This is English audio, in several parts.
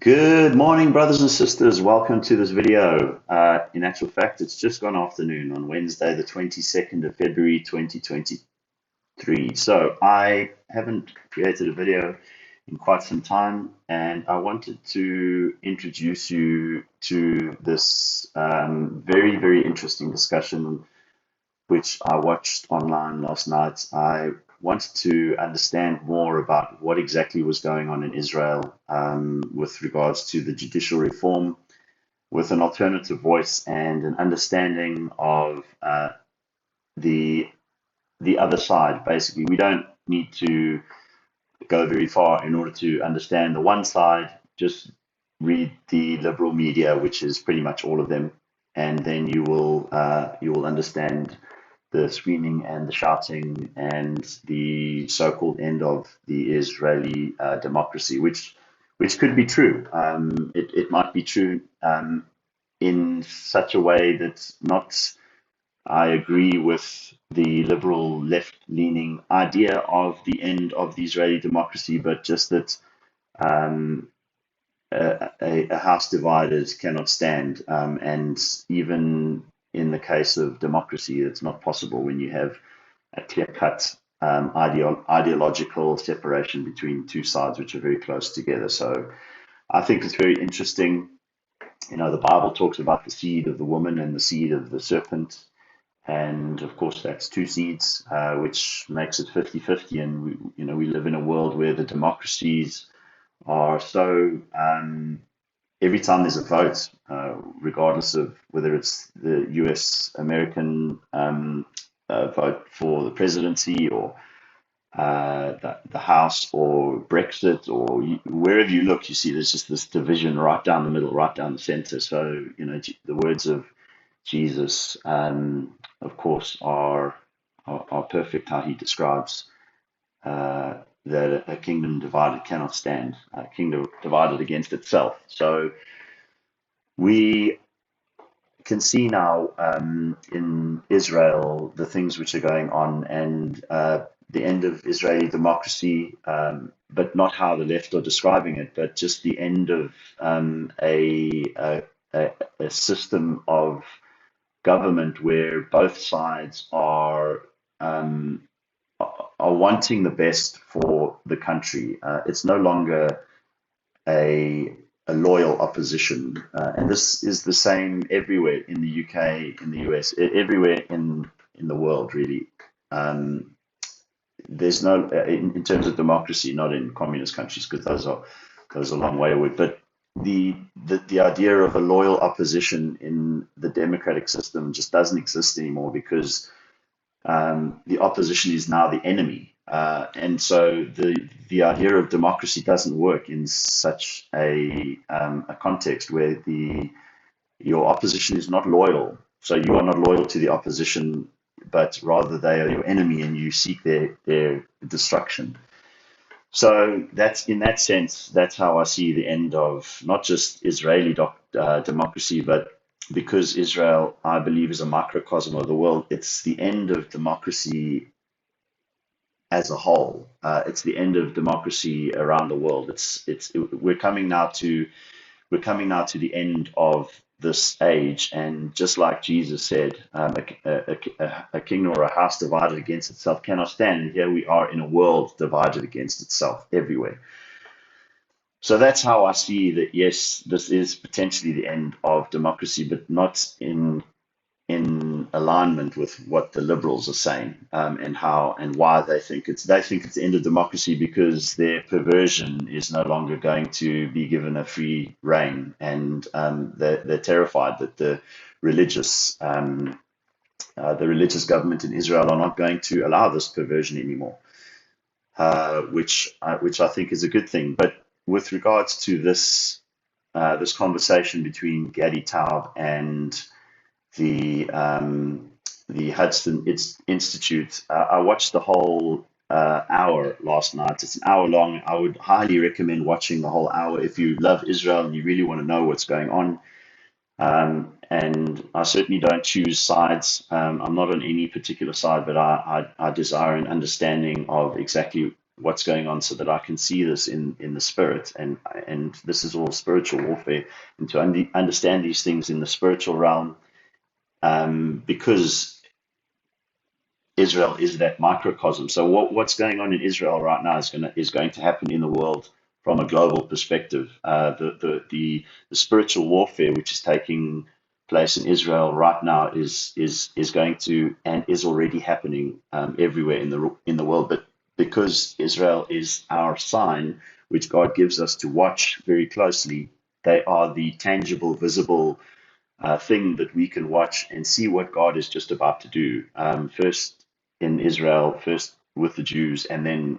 Good morning, brothers and sisters. Welcome to this video. In actual fact, it's just gone afternoon on Wednesday, the 22nd of February, 2023. So I haven't created a video in quite some time, and I wanted to introduce you to this very, very interesting discussion which I watched online last night. I wanted to understand more about what exactly was going on in Israel with regards to the judicial reform, with an alternative voice and an understanding of the the other side. Basically, we don't need to go very far in order to understand the one side. Just read the liberal media, which is pretty much all of them, and then you will understand the screaming and the shouting and the so-called end of the Israeli democracy, which could be true. It might be true in such a way that not I agree with the liberal left-leaning idea of the end of the Israeli democracy, but just that um, a house divided cannot stand. And even in the case of democracy, it's not possible when you have a clear-cut ideological separation between two sides which are very close together. So I think it's very interesting. You know, the Bible talks about the seed of the woman and the seed of the serpent. And of course, that's two seeds, which makes it 50-50. And we live in a world where the democracies are so every time there's a vote, regardless of whether it's the US American vote for the presidency or the House or Brexit or wherever you look, you see there's just this division right down the middle, right down the center. So, the words of Jesus, of course, are perfect how he describes that a kingdom divided cannot stand, a kingdom divided against itself. So we can see now in Israel the things which are going on and the end of Israeli democracy, but not how the left are describing it, but just the end of a system of government where both sides are wanting the best for the country. It's no longer a loyal opposition, and this is the same everywhere in the UK, in the US, everywhere in the world, really. There's no in terms of democracy, not in communist countries because those goes a long way away, but the idea of a loyal opposition in the democratic system just doesn't exist anymore because the opposition is now the enemy. And so the idea of democracy doesn't work in such a context where your opposition is not loyal. So you are not loyal to the opposition, but rather they are your enemy and you seek their destruction. So that's in that sense, that's how I see the end of not just Israeli democracy, but because Israel, I believe, is a microcosm of the world, it's the end of democracy as a whole. It's the end of democracy around the world. We're coming now to the end of this age, and just like Jesus said, a king or a house divided against itself cannot stand. And here we are in a world divided against itself everywhere. So that's how I see that. Yes, this is potentially the end of democracy, but not in alignment with what the liberals are saying, and why they think it's the end of democracy because their perversion is no longer going to be given a free reign, and they're terrified that the religious government in Israel are not going to allow this perversion anymore, which I think is a good thing. But with regards to this conversation between Gadi Taub and the Hudson Institute, I watched the whole hour last night. It's an hour long. I would highly recommend watching the whole hour if you love Israel and you really want to know what's going on. And I certainly don't choose sides. I'm not on any particular side, but I desire an understanding of exactly what's going on so that I can see this in the spirit, and this is all spiritual warfare, and to understand these things in the spiritual realm, because Israel is that microcosm. So what's going on in Israel right now is going to happen in the world from a global perspective. The spiritual warfare which is taking place in Israel right now is going to, and is already happening everywhere in the world. But because Israel is our sign, which God gives us to watch very closely, they are the tangible, visible thing that we can watch and see what God is just about to do. First in Israel, first with the Jews, and then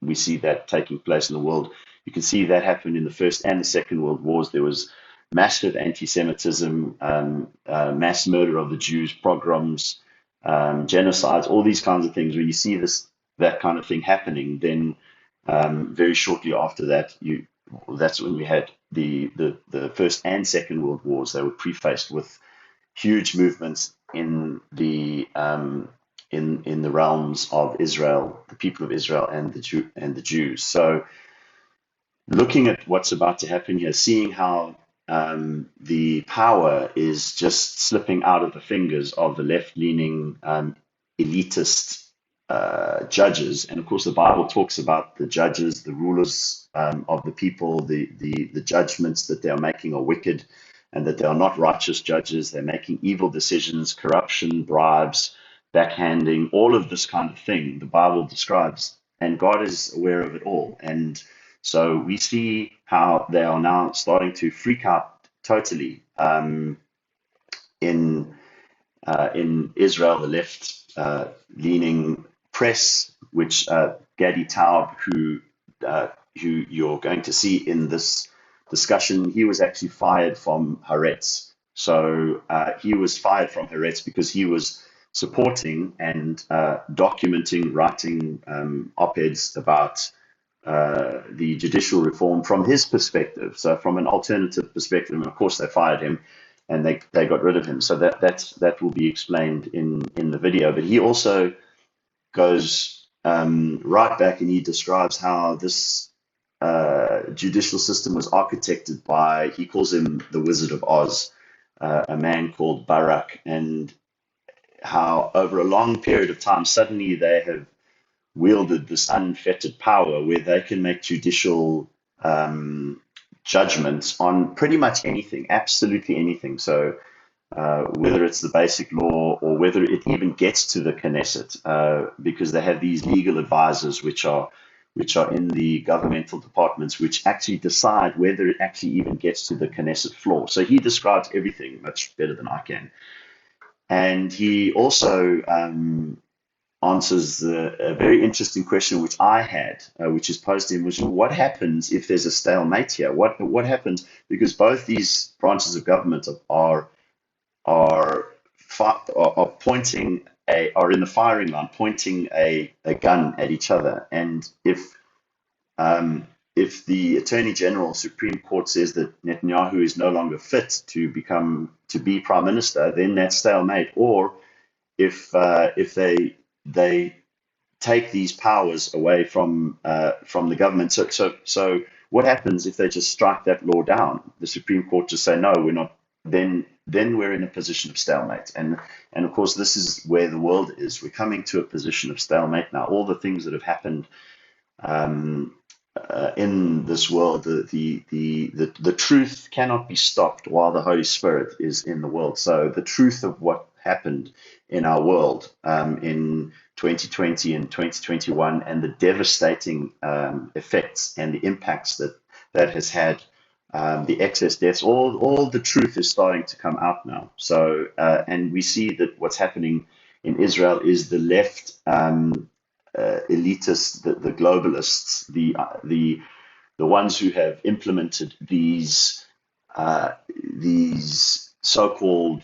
we see that taking place in the world. You can see that happen in the First and the Second World Wars. There was massive anti-Semitism, mass murder of the Jews, pogroms, genocides, all these kinds of things. When you see that kind of thing happening, then very shortly after that, that's when we had the First and Second World Wars. They were prefaced with huge movements in the in the realms of Israel, the people of Israel, and the Jews. So, looking at what's about to happen here, seeing how the power is just slipping out of the fingers of the left-leaning elitist judges, and of course the Bible talks about the judges, the rulers of the people, the judgments that they are making are wicked, and that they are not righteous judges. They're making evil decisions, corruption, bribes, backhanding, all of this kind of thing. The Bible describes, and God is aware of it all. And so we see how they are now starting to freak out totally in Israel, the left-leaning press, which Gadi Taub, who you're going to see in this discussion, he was actually fired from Haaretz. So he was fired from Haaretz because he was supporting and documenting, writing op-eds about the judicial reform from his perspective. So from an alternative perspective, and of course they fired him and they got rid of him. So that will be explained in the video. But he also goes right back and he describes how this judicial system was architected by, he calls him the Wizard of Oz, a man called Barak, and how over a long period of time, suddenly they have wielded this unfettered power where they can make judicial judgments on pretty much anything, absolutely anything. So whether it's the basic law or whether it even gets to the Knesset, because they have these legal advisors which are in the governmental departments, which actually decide whether it actually even gets to the Knesset floor. So he describes everything much better than I can. And he also answers a very interesting question which I had, which is posed to him, which is what happens if there's a stalemate here? What happens? Because both these branches of government are pointing are in the firing line, pointing a gun at each other. And if the Attorney General Supreme Court says that Netanyahu is no longer fit to be Prime Minister, then that's stalemate. Or if they take these powers away from the government. So what happens if they just strike that law down? The Supreme Court just say, no, we're not. Then we're in a position of stalemate. And of course, this is where the world is. We're coming to a position of stalemate now. All the things that have happened in this world, the truth cannot be stopped while the Holy Spirit is in the world. So the truth of what happened in our world in 2020 and 2021, and the devastating effects and the impacts that has had, the excess deaths, all the truth is starting to come out now. So and we see that what's happening in Israel is the left elitists, the globalists, the ones who have implemented these so-called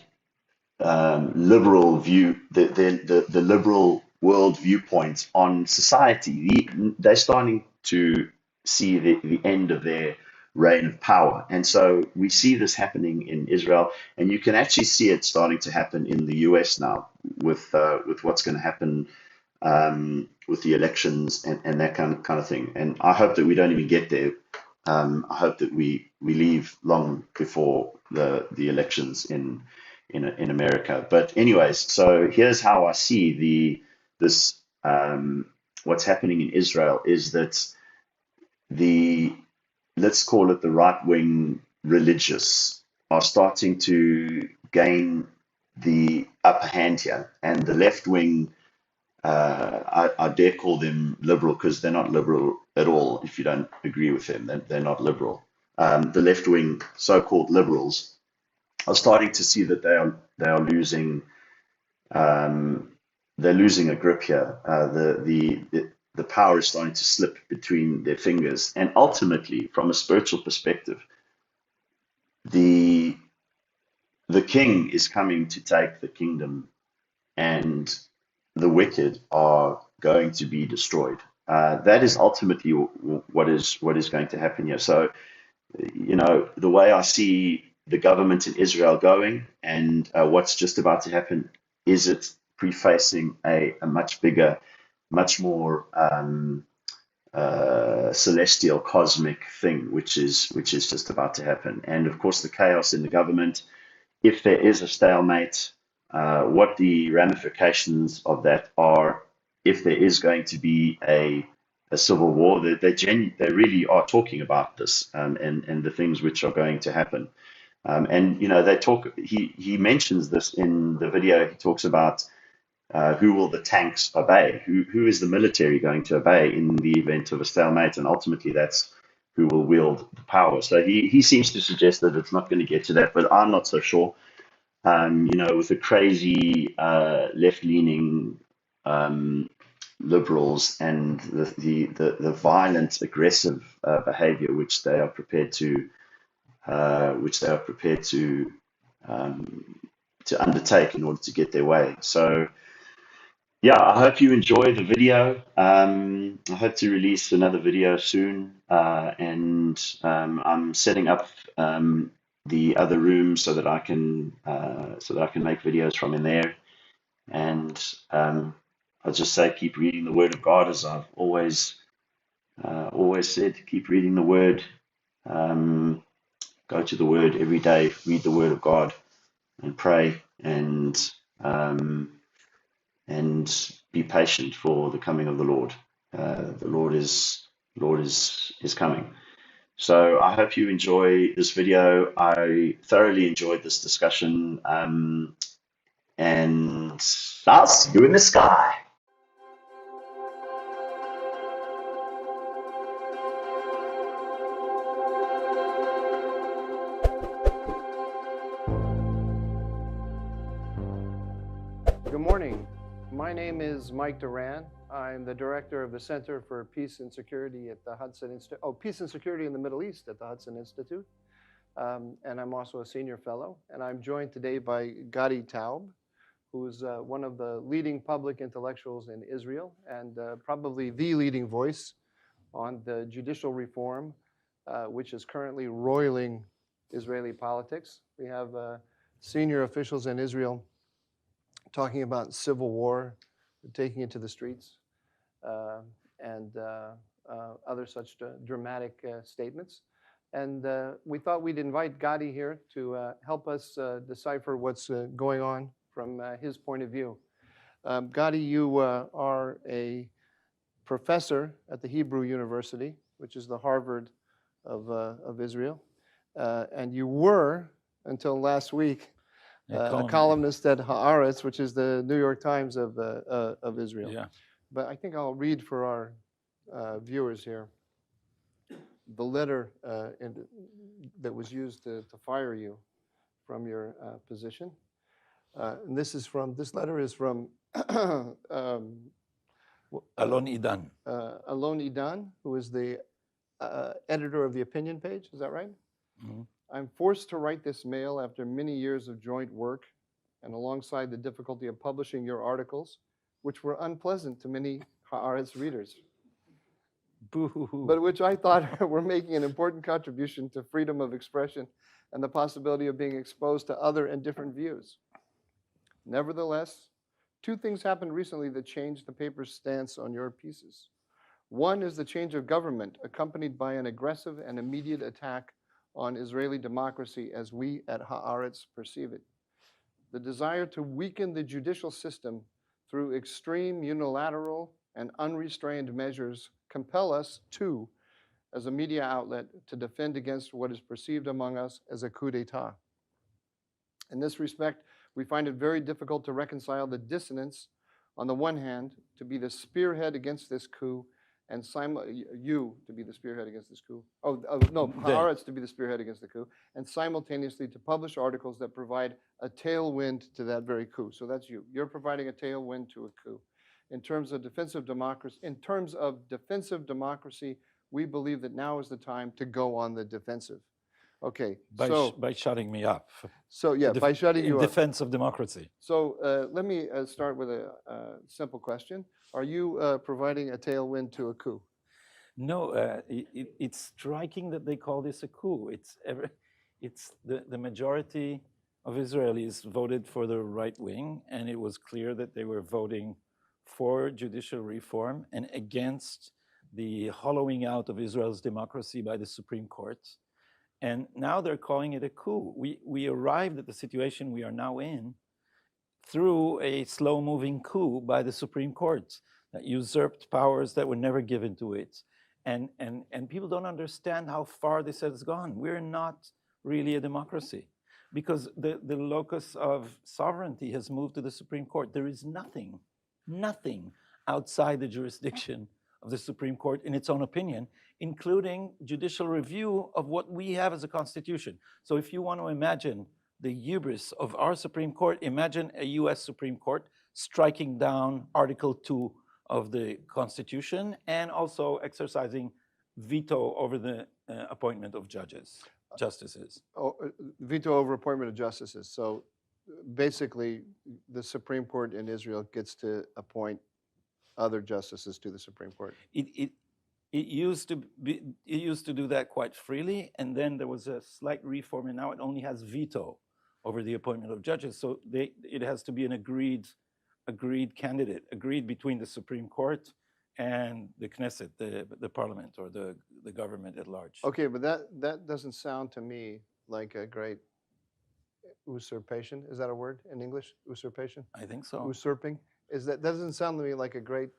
liberal view, the liberal world viewpoints on society. They're starting to see the end of their reign of power, and so we see this happening in Israel, and you can actually see it starting to happen in the US now with what's going to happen with the elections and that kind of thing. And I hope that we don't even get there. I hope that we leave long before the elections in America. But anyways, so here's how I see this what's happening in Israel is that let's call it the right wing religious are starting to gain the upper hand here, and the left wing, I dare call them liberal because they're not liberal at all. If you don't agree with them, they're not liberal. The left wing, so-called liberals, are starting to see that they are losing they're losing a grip here. The power is starting to slip between their fingers, and ultimately, from a spiritual perspective, the king is coming to take the kingdom, and the wicked are going to be destroyed. That is ultimately what is going to happen here. So, the way I see the government in Israel going, and what's just about to happen, is it prefacing a much bigger, much more celestial, cosmic thing, which is just about to happen. And of course, the chaos in the government. If there is a stalemate, what the ramifications of that are. If there is going to be a civil war, they really are talking about this, and the things which are going to happen. And they talk. He mentions this in the video. He talks about who will the tanks obey? Who is the military going to obey in the event of a stalemate? And ultimately, that's who will wield the power. So he seems to suggest that it's not going to get to that, but I'm not so sure. With the crazy left-leaning liberals and the violent, aggressive behavior which they are prepared to undertake in order to get their way. So, yeah, I hope you enjoy the video. I hope to release another video soon, and I'm setting up the other room so that I can make videos from in there. And I'll just say, keep reading the Word of God, as I've always said. Keep reading the Word. Go to the Word every day. Read the Word of God and pray, and be patient for the coming of the Lord. The Lord is coming. So I hope you enjoy this video. I thoroughly enjoyed this discussion, and I'll see you in the sky. Good morning. My name is Mike Duran. I'm the director of the Center for Peace and Security at the Hudson Institute. Peace and Security in the Middle East at the Hudson Institute. And I'm also a senior fellow. And I'm joined today by Gadi Taub, who's one of the leading public intellectuals in Israel, and probably the leading voice on the judicial reform, which is currently roiling Israeli politics. We have senior officials in Israel talking about civil war, taking it to the streets, and other such dramatic statements. And we thought we'd invite Gadi here to help us decipher what's going on from his point of view. Gadi, you are a professor at the Hebrew University, which is the Harvard of Israel. And you were, until last week, a columnist at Haaretz, which is the New York Times of Israel. Yeah. But I think I'll read for our viewers here the letter that was used to fire you from your position. And this letter is from Alon Idan. Alon Idan, who is the editor of the opinion page. Is that right? Mhm. I'm forced to write this mail after many years of joint work and alongside the difficulty of publishing your articles, which were unpleasant to many Haaretz readers, Boo-hoo-hoo. but which I thought were making an important contribution to freedom of expression and the possibility of being exposed to other and different views. Nevertheless, Two things happened recently that changed the paper's stance on your pieces. One is the change of government, accompanied by an aggressive and immediate attack on Israeli democracy as we at Haaretz perceive it. The desire to weaken the judicial system through extreme unilateral and unrestrained measures compel us to, as a media outlet, to defend against what is perceived among us as a coup d'etat. In this respect, we find it very difficult to reconcile the dissonance, on the one hand, to be the spearhead against this coup, and you to be the spearhead against this coup. Haaretz to be the spearhead against the coup, and simultaneously to publish articles that provide a tailwind to that very coup. So that's you. You're providing a tailwind to a coup. In terms of defensive democracy, we believe that now is the time to go on the defensive. Okay, by shutting me up. So yeah, by shutting you in up. defense of democracy. So let me start with a simple question. Are you providing a tailwind to a coup? No, it's striking that they call this a coup. It's the majority of Israelis voted for the right wing, and it was clear that they were voting for judicial reform and against the hollowing out of Israel's democracy by the Supreme Court. And now they're calling it a coup. We arrived at the situation we are now in through a slow-moving coup by the Supreme Court that usurped powers that were never given to it. And people don't understand how far this has gone. We're not really a democracy because the locus of sovereignty has moved to the Supreme Court. There is nothing outside the jurisdiction of the Supreme Court in its own opinion, including judicial review of what we have as a constitution. So if you want to imagine the hubris of our Supreme Court, imagine a US Supreme Court striking down Article 2 of the Constitution and also exercising veto over the appointment of justices. Veto over appointment of justices. So basically, the Supreme Court in Israel gets to appoint other justices to the Supreme Court. It used to do that quite freely, and then there was a slight reform, and now it only has veto over the appointment of judges. So it has to be an agreed candidate, agreed between the Supreme Court and the Knesset, the parliament, or the government at large. Okay, but that doesn't sound to me like a great usurpation. Is that a word in English? Usurpation? I think so. Usurping? That doesn't sound to me like a great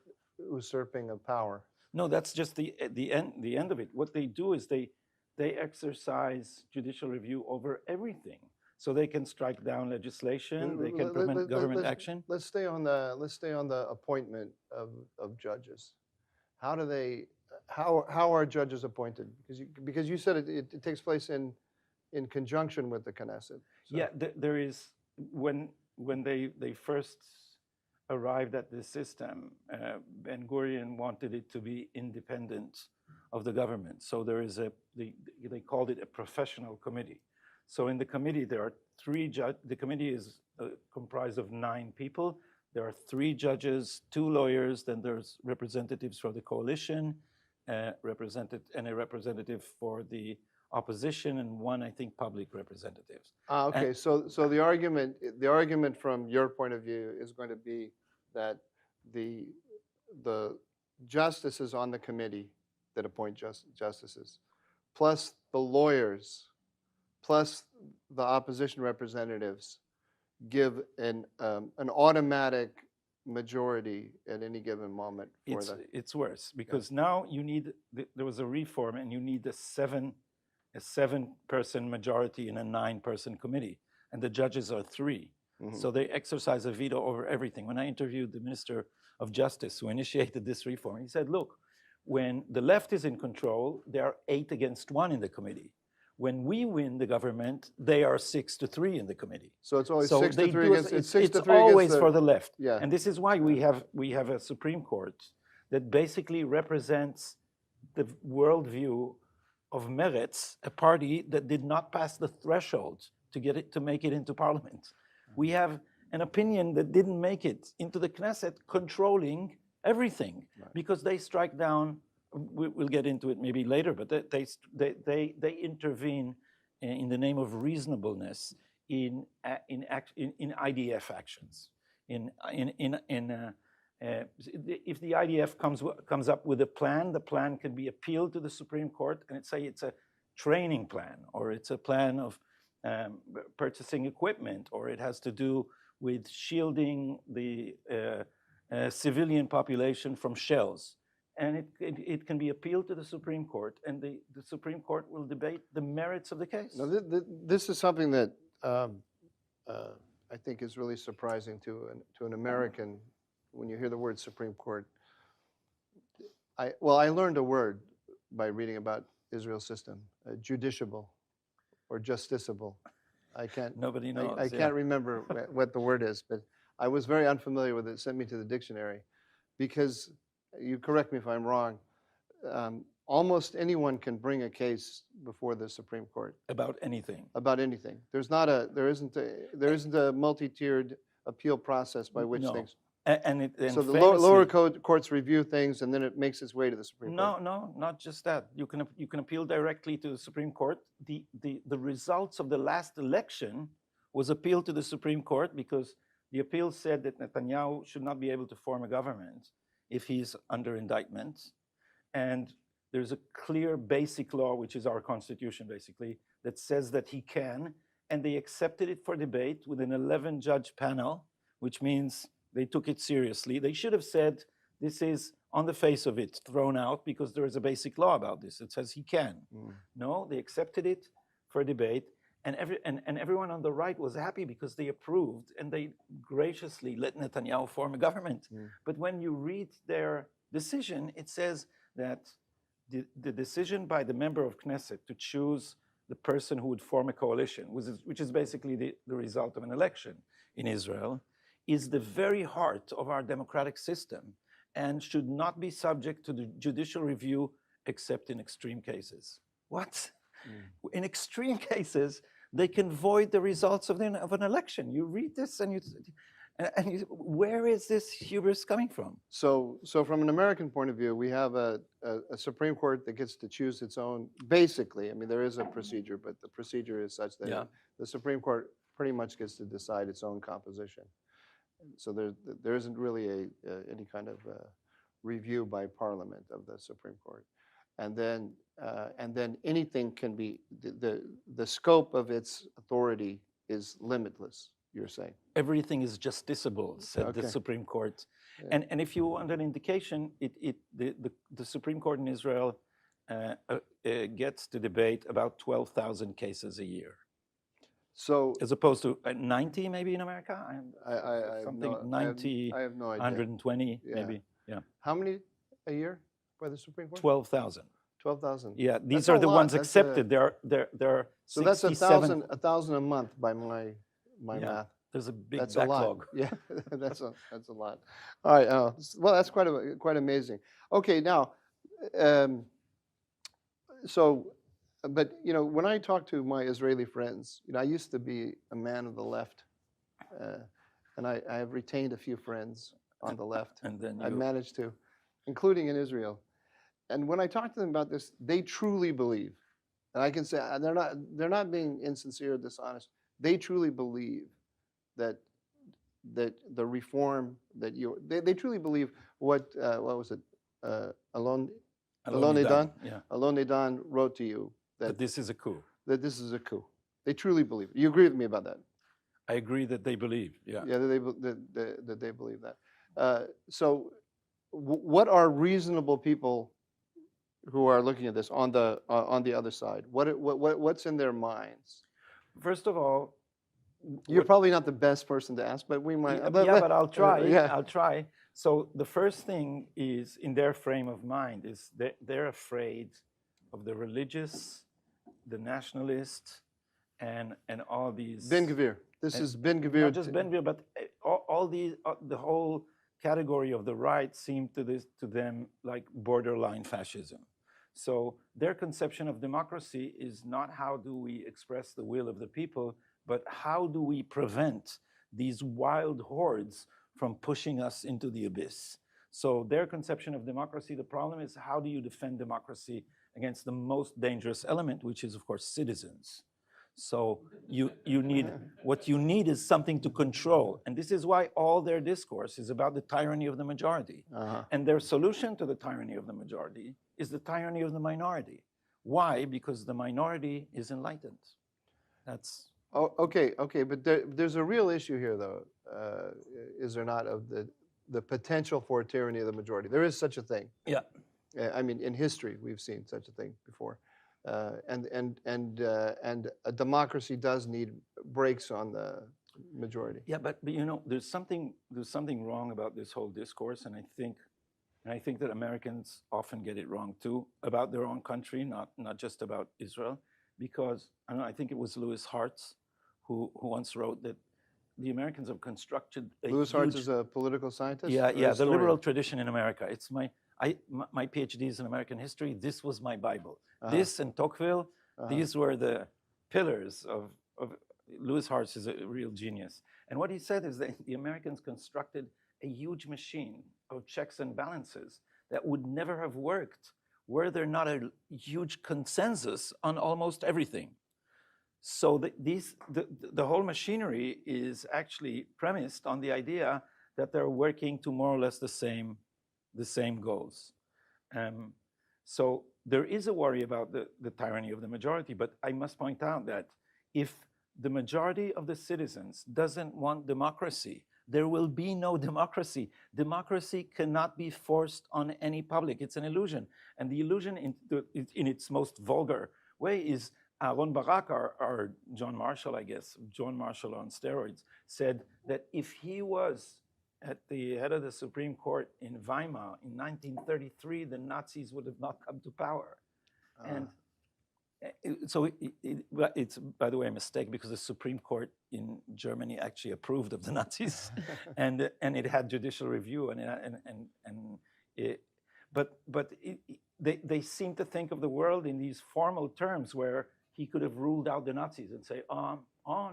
usurping of power. No, that's just the end of it. What they do is they exercise judicial review over everything. So they can strike down legislation, they can prevent government action. Let's stay on the appointment of judges. How are judges appointed? Because you said it takes place in conjunction with the Knesset. So. Yeah, there is when they first arrived at this system, Ben-Gurion wanted it to be independent of the government. So there is they called it a professional committee. So in the committee, there are the committee is comprised of 9 people. There are 3 judges, 2 lawyers, then there's representatives for the coalition, and a representative for the opposition, and 1, I think, public representatives. Okay, so the argument from your point of view is going to be that the justices on the committee that appoint justices, plus the lawyers, plus the opposition representatives, give an automatic majority at any given moment. It's worse because now you need there was a reform and you need a 7-person majority in a 9-person committee, and the judges are 3. Mm-hmm. So they exercise a veto over everything. When I interviewed the Minister of Justice who initiated this reform, he said, look, when the left is in control, there are 8 against 1 in the committee. When we win the government, they are 6-3 in the committee. So it's always 6-3 against. It's always for the left. Yeah. And this is why we have a Supreme Court that basically represents the worldview of Meretz, a party that did not pass the threshold to make it into parliament. We have an opinion that didn't make it into the Knesset, controlling everything, right, because they strike down. We'll get into it maybe later, but they intervene in the name of reasonableness in IDF actions. If the IDF comes up with a plan, the plan can be appealed to the Supreme Court, and it's a training plan, or it's a plan of purchasing equipment, or it has to do with shielding the civilian population from shells. And it can be appealed to the Supreme Court, and the Supreme Court will debate the merits of the case. Now, this is something that I think is really surprising to an American when you hear the word Supreme Court. I learned a word by reading about Israel's system, judiciable or justiciable. Nobody knows. I can't remember what the word is, but I was very unfamiliar with it. It sent me to the dictionary because, you correct me if I'm wrong, almost anyone can bring a case before the Supreme Court About anything. about anything. There isn't a multi-tiered appeal process by which No. things. And So the lower courts review things, and then it makes its way to the Supreme Court. No, not just that. You can appeal directly to the Supreme Court. The results of the last election was appealed to the Supreme Court because the appeal said that Netanyahu should not be able to form a government if he's under indictment. And there's a clear basic law, which is our constitution basically, that says that he can, and they accepted it for debate with an 11-judge panel, which means they took it seriously. They should have said, this is on the face of it thrown out because there is a basic law about this. It says he can. No, they accepted it for debate, and everyone on the right was happy because they approved and they graciously let Netanyahu form a government. But when you read their decision, it says that the decision by the member of Knesset to choose the person who would form a coalition, which is basically the result of an election in Israel, is the very heart of our democratic system and should not be subject to the judicial review except in extreme cases. What? In extreme cases, they can void the results of an election. You read this and where is this hubris coming from? So from an American point of view, we have a Supreme Court that gets to choose its own, basically. I mean, there is a procedure, but the procedure is such that the Supreme Court pretty much gets to decide its own composition. So there isn't really any kind of review by Parliament of the Supreme Court, and then anything can be the scope of its authority is limitless. You're saying everything is justiciable, said the Supreme Court, and if you want an indication, the Supreme Court in Israel gets to debate about 12,000 cases a year. So as opposed to 90 maybe in America, I something have 90, I have no idea. 120 maybe. Yeah. How many a year by the Supreme Court? 12,000. 12,000. Yeah, these are the ones accepted. There are so that's 1,000 a month by my math. There's a big that's backlog. A lot. Yeah, that's a lot. All right. Well, that's quite amazing. Okay, now, but when I talk to my Israeli friends, I used to be a man of the left, and I have retained a few friends on the left. And then I managed to, including in Israel. And when I talk to them about this, they truly believe, and I can say they're not being insincere or dishonest. They truly believe that the reform that they truly believe what was it Alon Nedan wrote to you that this is a coup. That this is a coup. They truly believe it. You agree with me about that? I agree that they believe. Yeah. Yeah, that they believe that. So, what are reasonable people who are looking at this on the other side? What's in their minds? First of all, you're probably not the best person to ask, but we might. But I'll try. I'll try. So the first thing is in their frame of mind is that they're afraid of the religious, the nationalist, and all these. Ben Gvir. This is Ben Gvir. Not just Ben Gvir, but all these the whole category of the right seem to them like borderline fascism. So their conception of democracy is not how do we express the will of the people, but how do we prevent these wild hordes from pushing us into the abyss? So their conception of democracy, the problem is how do you defend democracy against the most dangerous element, which is, of course, citizens. So you need, what you need is something to control. And this is why all their discourse is about the tyranny of the majority. And their solution to the tyranny of the majority is the tyranny of the minority. Why? Because the minority is enlightened. That's... Oh, okay, but there's a real issue here, though, is there not, of the potential for tyranny of the majority? There is such a thing. Yeah. I mean, in history, we've seen such a thing before, and a democracy does need brakes on the majority. Yeah, but you know, there's something wrong about this whole discourse, and I think that Americans often get it wrong too about their own country, not just about Israel, because I don't know, I think it was Lewis Hartz who once wrote that the Americans have constructed a Lewis Hartz is a political scientist? The liberal tradition in America. It's my PhD is in American history. This was my Bible. This and Tocqueville, these were the pillars of Lewis Hartz is a real genius. And what he said is that the Americans constructed a huge machine of checks and balances that would never have worked were there not a huge consensus on almost everything. So the whole machinery is actually premised on the idea that they're working to more or less the same goals. So there is a worry about the tyranny of the majority, but I must point out that if the majority of the citizens doesn't want democracy, there will be no democracy. Democracy cannot be forced on any public. It's an illusion. And the illusion in its most vulgar way is Aaron Barak, or John Marshall, I guess, John Marshall on steroids, said that if he was at the head of the Supreme Court in Weimar in 1933, the Nazis would have not come to power. And so it's, by the way, a mistake, because the Supreme Court in Germany actually approved of the Nazis, and it had judicial review, they seem to think of the world in these formal terms where he could have ruled out the Nazis and say, oh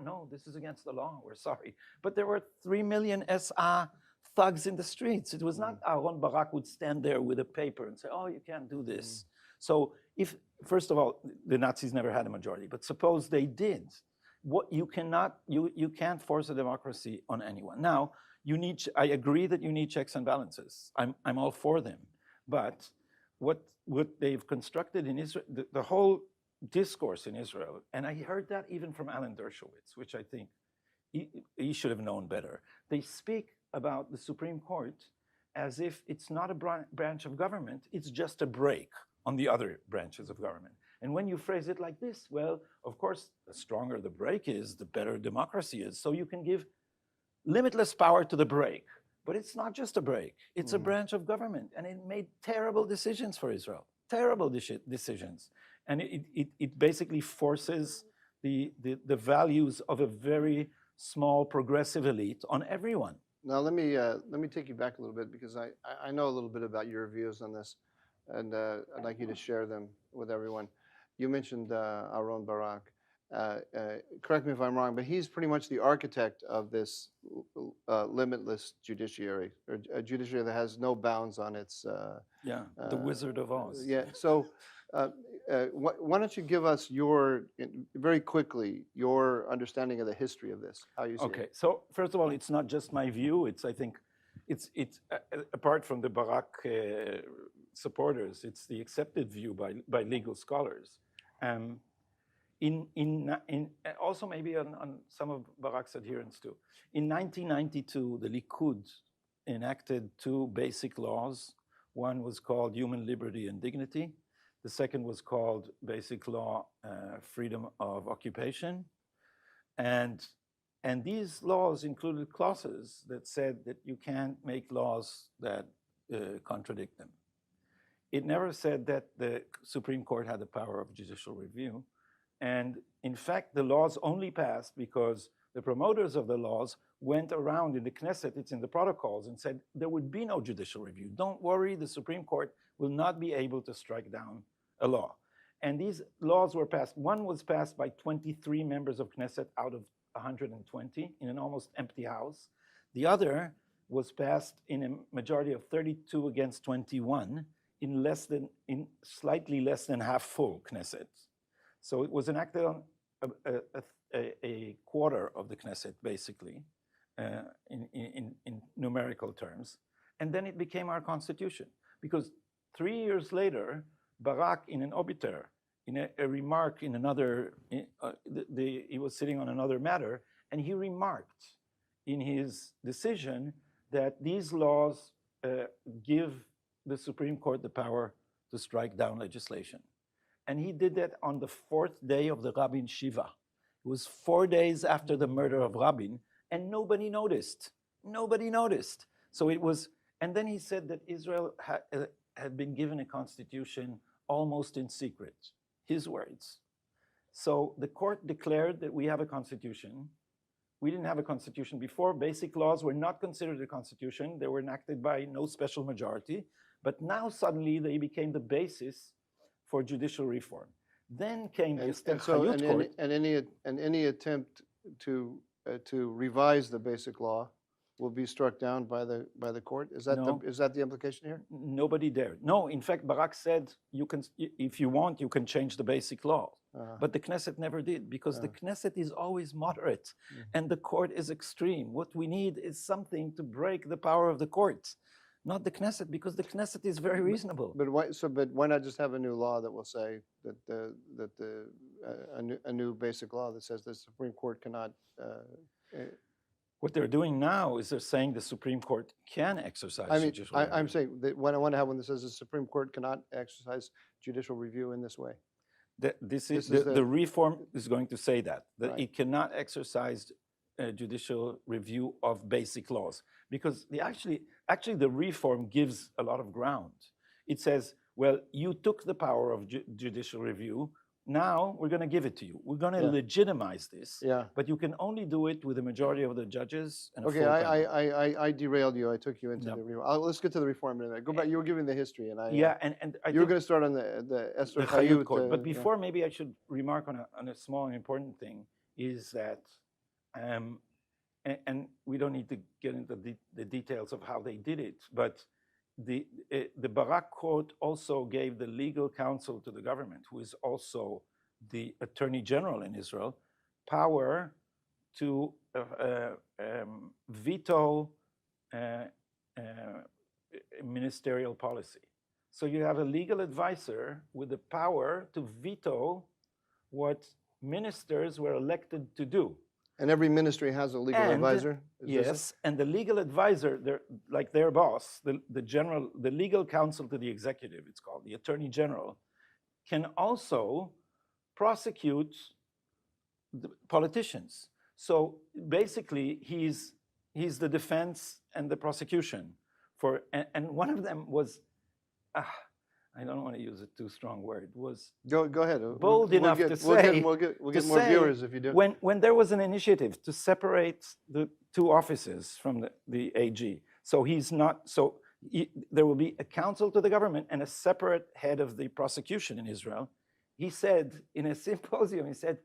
no, this is against the law, we're sorry. But there were 3 million SA thugs in the streets. It was not Aaron Barak would stand there with a paper and say, oh, you can't do this. So if, first of all, the Nazis never had a majority, but suppose they did, you can't force a democracy on anyone. Now, I agree that you need checks and balances. I'm all for them. But what they've constructed in Israel, the whole discourse in Israel, and I heard that even from Alan Dershowitz, which I think he should have known better. They speak about the Supreme Court as if it's not a branch of government, it's just a break on the other branches of government. And when you phrase it like this, well, of course, the stronger the break is, the better democracy is. So you can give limitless power to the break. But it's not just a break, it's a branch of government. And it made terrible decisions for Israel, terrible decisions. And it basically forces the values of a very small progressive elite on everyone. Now let me take you back a little bit, because I know a little bit about your views on this, and I'd like you to share them with everyone. You mentioned Aaron Barak. Correct me if I'm wrong, but he's pretty much the architect of this limitless judiciary, or a judiciary that has no bounds on its... the Wizard of Oz. Yeah, so why don't you give us very quickly, your understanding of the history of this, how you see it. Okay, so first of all, it's not just my view. I think it's apart from the Barak supporters, it's the accepted view by legal scholars. Also maybe on some of Barak's adherents too. In 1992, the Likud enacted 2 basic laws. One was called Human Liberty and Dignity. The second was called Basic Law, Freedom of Occupation. And these laws included clauses that said that you can't make laws that contradict them. It never said that the Supreme Court had the power of judicial review. And in fact, the laws only passed because the promoters of the laws went around in the Knesset, it's in the protocols, and said there would be no judicial review. Don't worry, the Supreme Court will not be able to strike down a law. And these laws were passed. One was passed by 23 members of Knesset out of 120 in an almost empty house. The other was passed in a majority of 32 against 21 in slightly less than half full Knesset. So it was enacted a quarter of the Knesset, basically, in numerical terms. And then it became our constitution. Because 3 years later, Barak, in an obiter, in a remark in another, he was sitting on another matter, and he remarked in his decision that these laws give the Supreme Court the power to strike down legislation. And he did that on the 4th day of the Rabin Shiva. It was 4 days after the murder of Rabin, and nobody noticed. Nobody noticed. So it was, and then he said that Israel had been given a constitution almost in secret, his words. So the court declared that we have a constitution. We didn't have a constitution before. Basic laws were not considered a constitution. They were enacted by no special majority. But now suddenly they became the basis for judicial reform. Then came the Hayut Court. And any attempt to revise the basic law will be struck down by the court. Is that No. is that the implication here? Nobody dared. No, in fact, Barak said, you can, if you want, you can change the basic law. But the Knesset never did, because the Knesset is always moderate and the court is extreme. What we need is something to break the power of the court, not the Knesset, because the Knesset is very reasonable. But why not just have a new law that will say that a new basic law that says the Supreme Court cannot. What they're doing now is they're saying the Supreme Court can exercise judicial review. I'm saying that what I want to have when this says the Supreme Court cannot exercise judicial review in this way. The reform is going to say that Right. it cannot exercise judicial review of basic laws, because actually the reform gives a lot of ground. It says, well, you took the power of judicial review. Now we're going to give it to you. We're going to legitimize this. Yeah. But you can only do it with a majority of the judges. And Okay, I derailed you. I took you into the reform. Let's get to the reform in a minute. Go back. You were giving the history, and I. Yeah, and I you were going to start on the Esther the Hayut Court. But before, maybe I should remark on a small and important thing, is that, and we don't need to get into the details of how they did it, but the Barak court also gave the legal counsel to the government, who is also the attorney general in Israel, power to veto ministerial policy. So you have a legal advisor with the power to veto what ministers were elected to do. And every ministry has a legal advisor? Yes, and the legal advisor, like their boss, the legal counsel to the executive, it's called, the attorney general, can also prosecute the politicians. So basically, he's the defense and the prosecution for, and one of them was, I don't want to use a too strong word, was go ahead. bold enough to say, we'll get more viewers if you do. When there was an initiative to separate the two offices from the AG, so there will be a counsel to the government and a separate head of the prosecution in Israel. He said in a symposium, he said,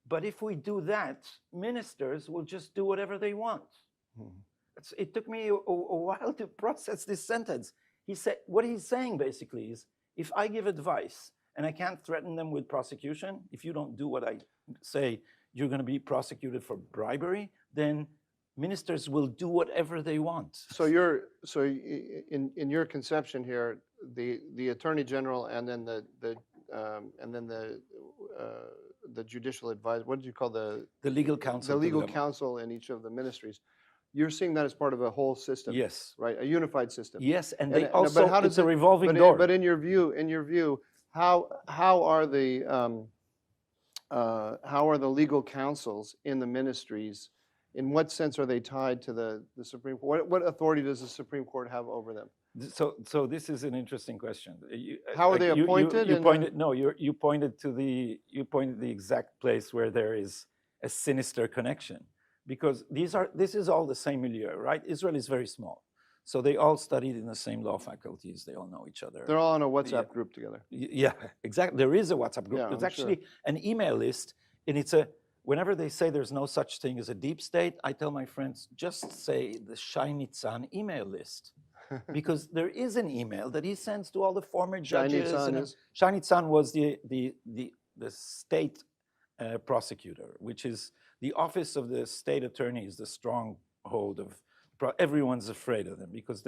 but if we do that, ministers will just do whatever they want. It took me a while to process this sentence. He said, what he's saying basically is, if I give advice and I can't threaten them with prosecution, if you don't do what I say, you're going to be prosecuted for bribery, then ministers will do whatever they want. So in your conception here, the attorney general and then the judicial advisor, what did you call the legal counsel? The legal counsel in each of the ministries. You're seeing that as part of a whole system. Yes. Right, a unified system. Yes, and they also, it's a revolving door. But in your view, how are the legal counsels in the ministries? In what sense are they tied to the Supreme Court? What authority does the Supreme Court have over them? So this is an interesting question. How are they appointed? You pointed to the exact place where there is a sinister connection, because this is all the same milieu, right? Israel is very small, so they all studied in the same law faculties. They all know each other. They're all in a WhatsApp group together. Yeah, exactly. There is a WhatsApp group. Yeah, There's I'm actually sure. an email list, and whenever they say there's no such thing as a deep state, I tell my friends, just say the Shai Nitzan email list. Because there is an email that he sends to all the former judges. Shai Nitzan was the state prosecutor, which is the office of the state attorney is the stronghold of, everyone's afraid of them because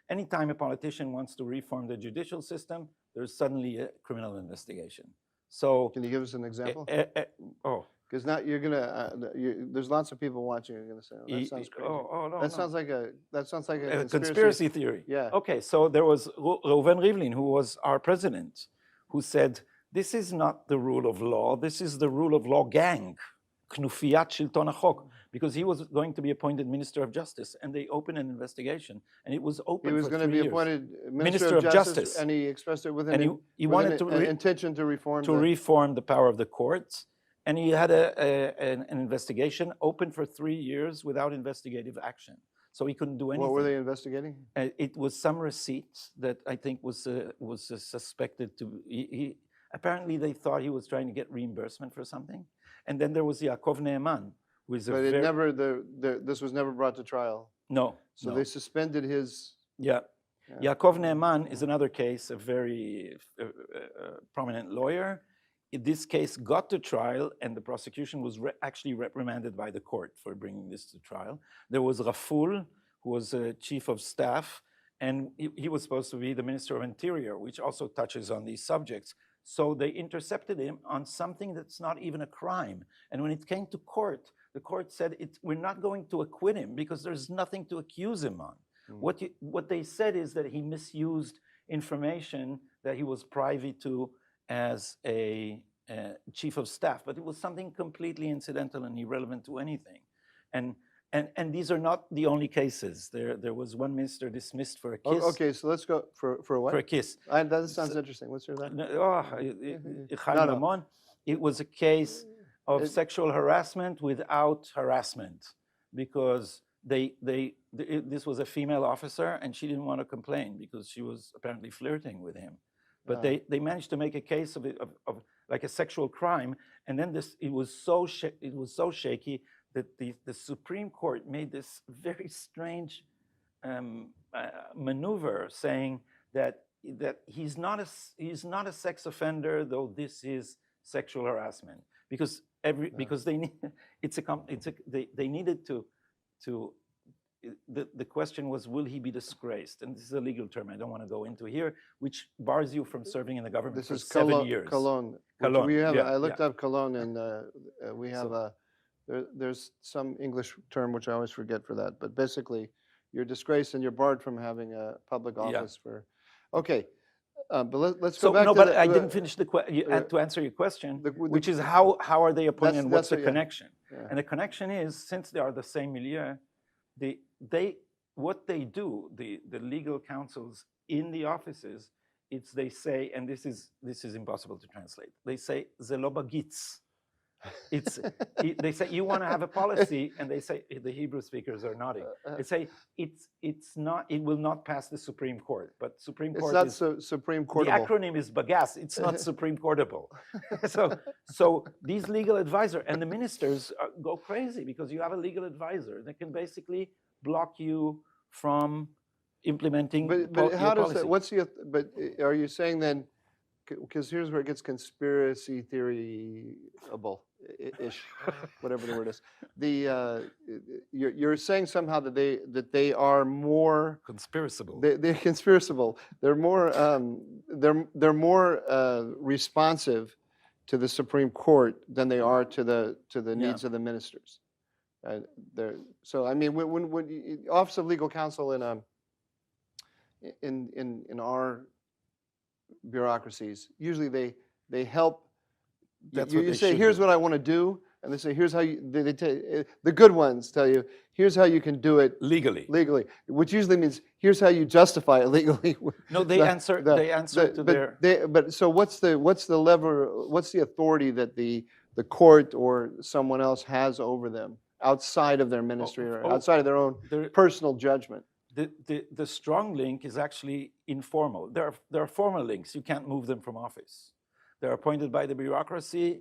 anytime a politician wants to reform the judicial system, there's suddenly a criminal investigation. So Can you give us an example? Oh. Because now you're gonna. There's lots of people watching. You're gonna say, "Oh, that sounds crazy." No, that sounds like a conspiracy theory. Yeah. Okay, so there was Reuven Rivlin, who was our president, who said, "This is not the rule of law. This is the rule of law gang, knufiyat shilton hachok," because he was going to be appointed Minister of Justice, and they opened an investigation, and it was open. He was going to be appointed Minister of Justice, and he expressed it with an intention to reform the power of the courts. And he had an investigation open for 3 years without investigative action. So he couldn't do anything. What were they investigating? It was some receipts that I think was suspected to. Apparently, they thought he was trying to get reimbursement for something. And then there was Yaakov Ne'eman, who is but this was never brought to trial. No. So they suspended his. Yeah. Yaakov Ne'eman is another case, a very prominent lawyer. This case got to trial, and the prosecution was actually reprimanded by the court for bringing this to trial. There was Raful, who was a chief of staff, and he was supposed to be the Minister of Interior, which also touches on these subjects. So they intercepted him on something that's not even a crime. And when it came to court, the court said, we're not going to acquit him because there's nothing to accuse him on. What they said is that he misused information that he was privy to as a chief of staff, but it was something completely incidental and irrelevant to anything. And these are not the only cases. There was one minister dismissed for a kiss. Okay, so let's go for what? For a kiss. That sounds interesting. Let's hear that. No. It was a case of sexual harassment without harassment, because this was a female officer and she didn't want to complain because she was apparently flirting with him. But they managed to make a case of like a sexual crime, and then it was so shaky that the Supreme Court made this very strange maneuver, saying that he's not a sex offender, though this is sexual harassment, because they needed to. The question was, will he be disgraced? And this is a legal term I don't want to go into here, which bars you from serving in the government for 7 years. Cologne. Cologne. I looked up Cologne, and we have there's some English term which I always forget for that. But basically, you're disgraced and you're barred from having a public office for. Okay, but let's go back. But I didn't finish to answer your question, which is how are they appointed and what's the connection? Yeah. And the connection is, since they are the same milieu, what they do, the legal counsels in the offices, they say, and this is impossible to translate. They say "ze lo bagitz." They say you want to have a policy, and they say, the Hebrew speakers are nodding. They say it's not. It will not pass the Supreme Court, but Supreme Court. It's not Supreme Courtable. The acronym is bagas. It's not Supreme Courtable. So these legal advisors and the ministers go crazy because you have a legal advisor that can basically block you from implementing. But how does that? But are you saying then? Because here's where it gets conspiracy theory-able-ish, whatever the word is. You're saying somehow that they are more conspiracible. They're conspiracible. They're more responsive to the Supreme Court than they are to the needs of the ministers. So I mean, when Office of Legal Counsel in our bureaucracies, usually they help. You say, here's what I want to do, and they say, here's how you. The good ones tell you, here's how you can do it legally, which usually means here's how you justify it legally. No, they answer to their. But so what's the authority that the court or someone else has over them outside of their ministry or outside of their own personal judgment? The strong link is actually informal. There are formal links. You can't move them from office. They're appointed by the bureaucracy.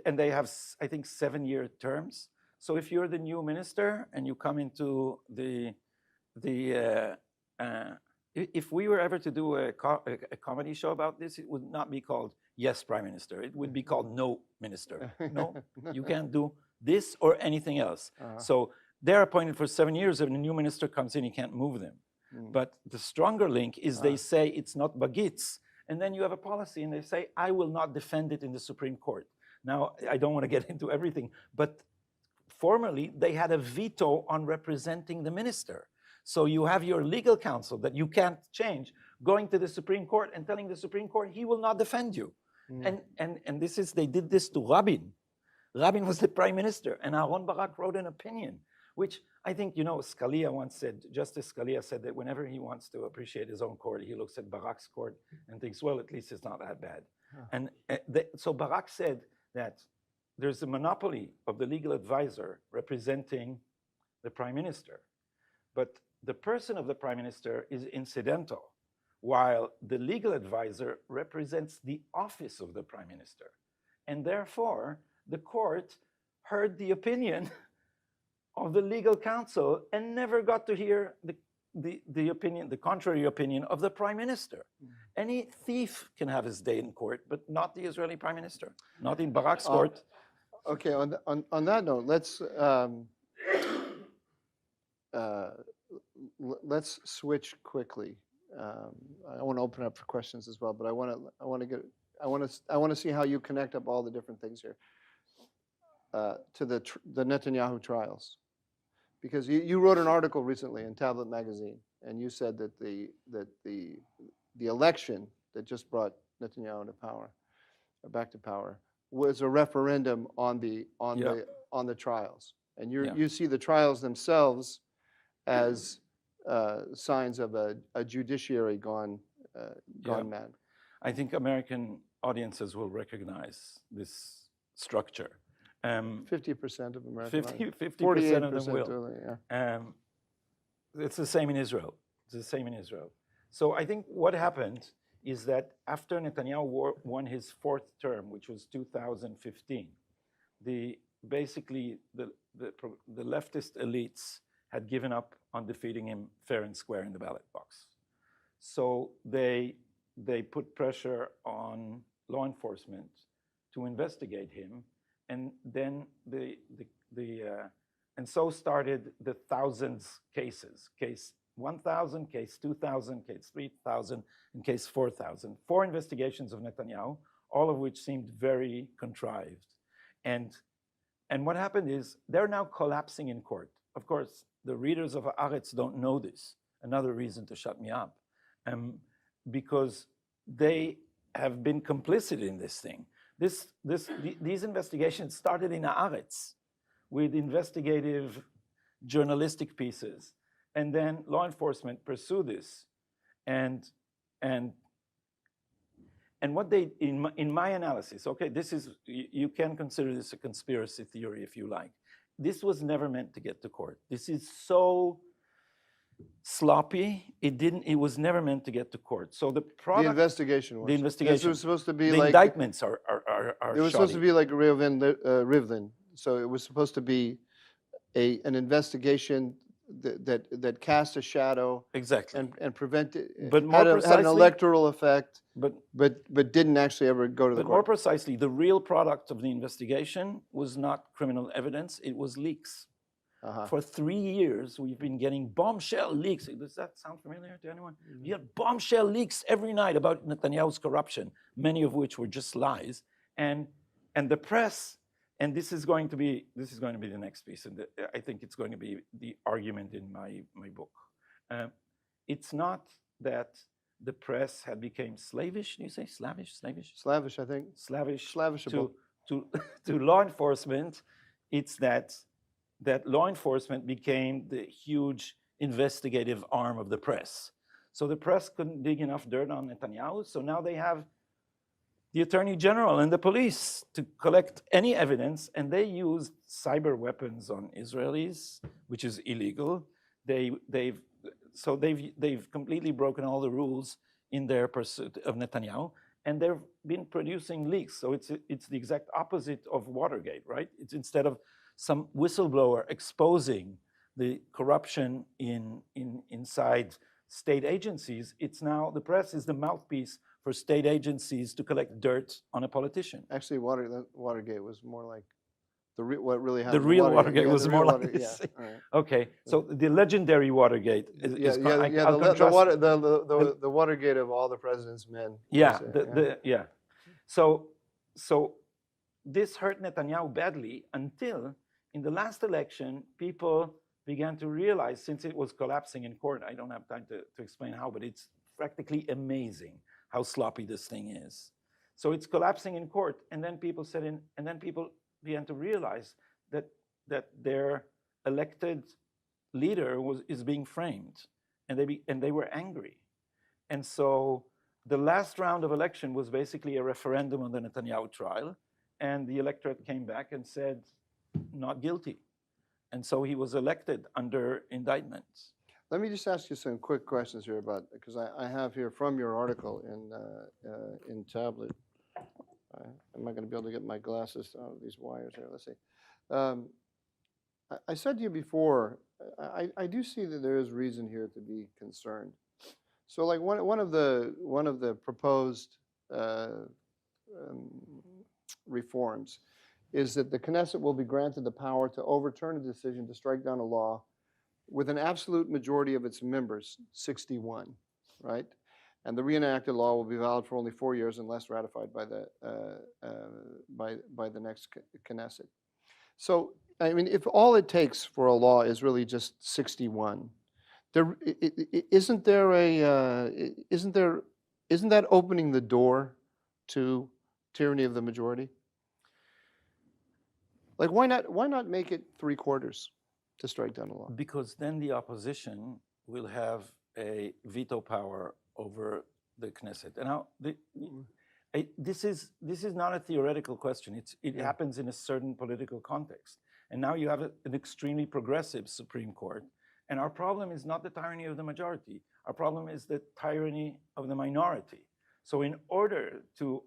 And they have, I think, 7-year terms. So if you're the new minister and you come into if we were ever to do a comedy show about this, it would not be called yes, prime minister. It would be called no minister. No, you can't do this or anything else. So they're appointed for 7 years. If a new minister comes in, he can't move them. But the stronger link is they say it's not bagitz. And then you have a policy and they say, I will not defend it in the Supreme Court. Now, I don't want to get into everything, but formerly they had a veto on representing the minister. So you have your legal counsel that you can't change going to the Supreme Court and telling the Supreme Court he will not defend you. And this is, they did this to Rabin. Rabin was the prime minister, and Aaron Barak wrote an opinion, which I think, you know, Scalia once said, Justice Scalia said that whenever he wants to appreciate his own court, he looks at Barak's court and thinks, well, at least it's not that bad. And so Barak said that there's a monopoly of the legal advisor representing the prime minister. But the person of the prime minister is incidental, while the legal advisor represents the office of the prime minister. And therefore, the court heard the opinion of the legal counsel and never got to hear the opinion, the contrary opinion of the prime minister. Any thief can have his day in court, but not the Israeli prime minister, not in Barak's court. Okay, on that note, let's switch quickly. I want to open up for questions as well, but I want to see how you connect up all the different things here to the Netanyahu trials, because you wrote an article recently in Tablet magazine, and you said that the election that just brought Netanyahu to power, or back to power, was a referendum on the trials, and you see the trials themselves as signs of a judiciary gone mad. I think American audiences will recognize this structure. 50% of American 50% of them will. Really, It's the same in Israel. It's the same in Israel. So I think what happened is that after Netanyahu won his fourth term, which was 2015, basically the leftist elites had given up on defeating him fair and square in the ballot box. So they put pressure on law enforcement to investigate him, and then and so started the thousands cases. Case 1,000, case 2,000, case 3,000, and case 4,000. 4 investigations of Netanyahu, all of which seemed very contrived. And what happened is they're now collapsing in court. Of course, the readers of Haaretz don't know this. Another reason to shut me up, because they have been complicit in this thing. These investigations started in Haaretz with investigative journalistic pieces, and then law enforcement pursued this, and what they, in my analysis, okay, this is, you can consider this a conspiracy theory if you like. This was never meant to get to court. This is so sloppy. It was never meant to get to court. So the product, the investigation was. The investigation. This was supposed to be the like indictments are It was supposed to be like Rivlin. So it was supposed to be an investigation that cast a shadow exactly and prevented, but more precisely, had an electoral effect, but didn't actually ever go to the court. court. More precisely, the real product of the investigation was not criminal evidence, it was leaks. For 3 years, we've been getting bombshell leaks. Does that sound familiar to anyone? You had bombshell leaks every night about Netanyahu's corruption, many of which were just lies. And the press, and this is going to be the next piece, and I think it's going to be the argument in my book. It's not that the press had become slavish. Do you say slavish? Slavish, I think. Slavishable. To law enforcement. It's that law enforcement became the huge investigative arm of the press. So the press couldn't dig enough dirt on Netanyahu, so now they have the Attorney General and the police to collect any evidence, and they used cyber weapons on Israelis, which is illegal. They've completely broken all the rules in their pursuit of Netanyahu, and they've been producing leaks. So it's the exact opposite of Watergate, right? It's instead of some whistleblower exposing the corruption inside state agencies, it's now the press is the mouthpiece for state agencies to collect dirt on a politician. Actually, Watergate was more like what really The happened. real Watergate yeah, was the more real like Water, this. yeah. All right. Okay, so the legendary Watergate is I'll the contrast- the Watergate of all the president's men. Yeah, say, So this hurt Netanyahu badly until in the last election, people began to realize, since it was collapsing in court, I don't have time to explain how, but it's practically amazing how sloppy this thing is. So it's collapsing in court, and then people began to realize that their elected leader is being framed, and they were angry. And so the last round of election was basically a referendum on the Netanyahu trial, and the electorate came back and said, not guilty. And so he was elected under indictment. Let me just ask you some quick questions here because I have here from your article in Tablet. I'm not going to be able to get my glasses out of these wires here. Let's see. I said to you before, I do see that there is reason here to be concerned. So, like one of the proposed reforms is that the Knesset will be granted the power to overturn a decision to strike down a law with an absolute majority of its members, 61, right? And the reenacted law will be valid for only 4 years unless ratified by the next Knesset. So, I mean, if all it takes for a law is really just 61, isn't that opening the door to tyranny of the majority? Like, why not make it 3/4 to strike down a law? Because then the opposition will have a veto power over the Knesset. And now this is not a theoretical question. It happens in a certain political context. And now you have an extremely progressive Supreme Court. And our problem is not the tyranny of the majority. Our problem is the tyranny of the minority. So in order to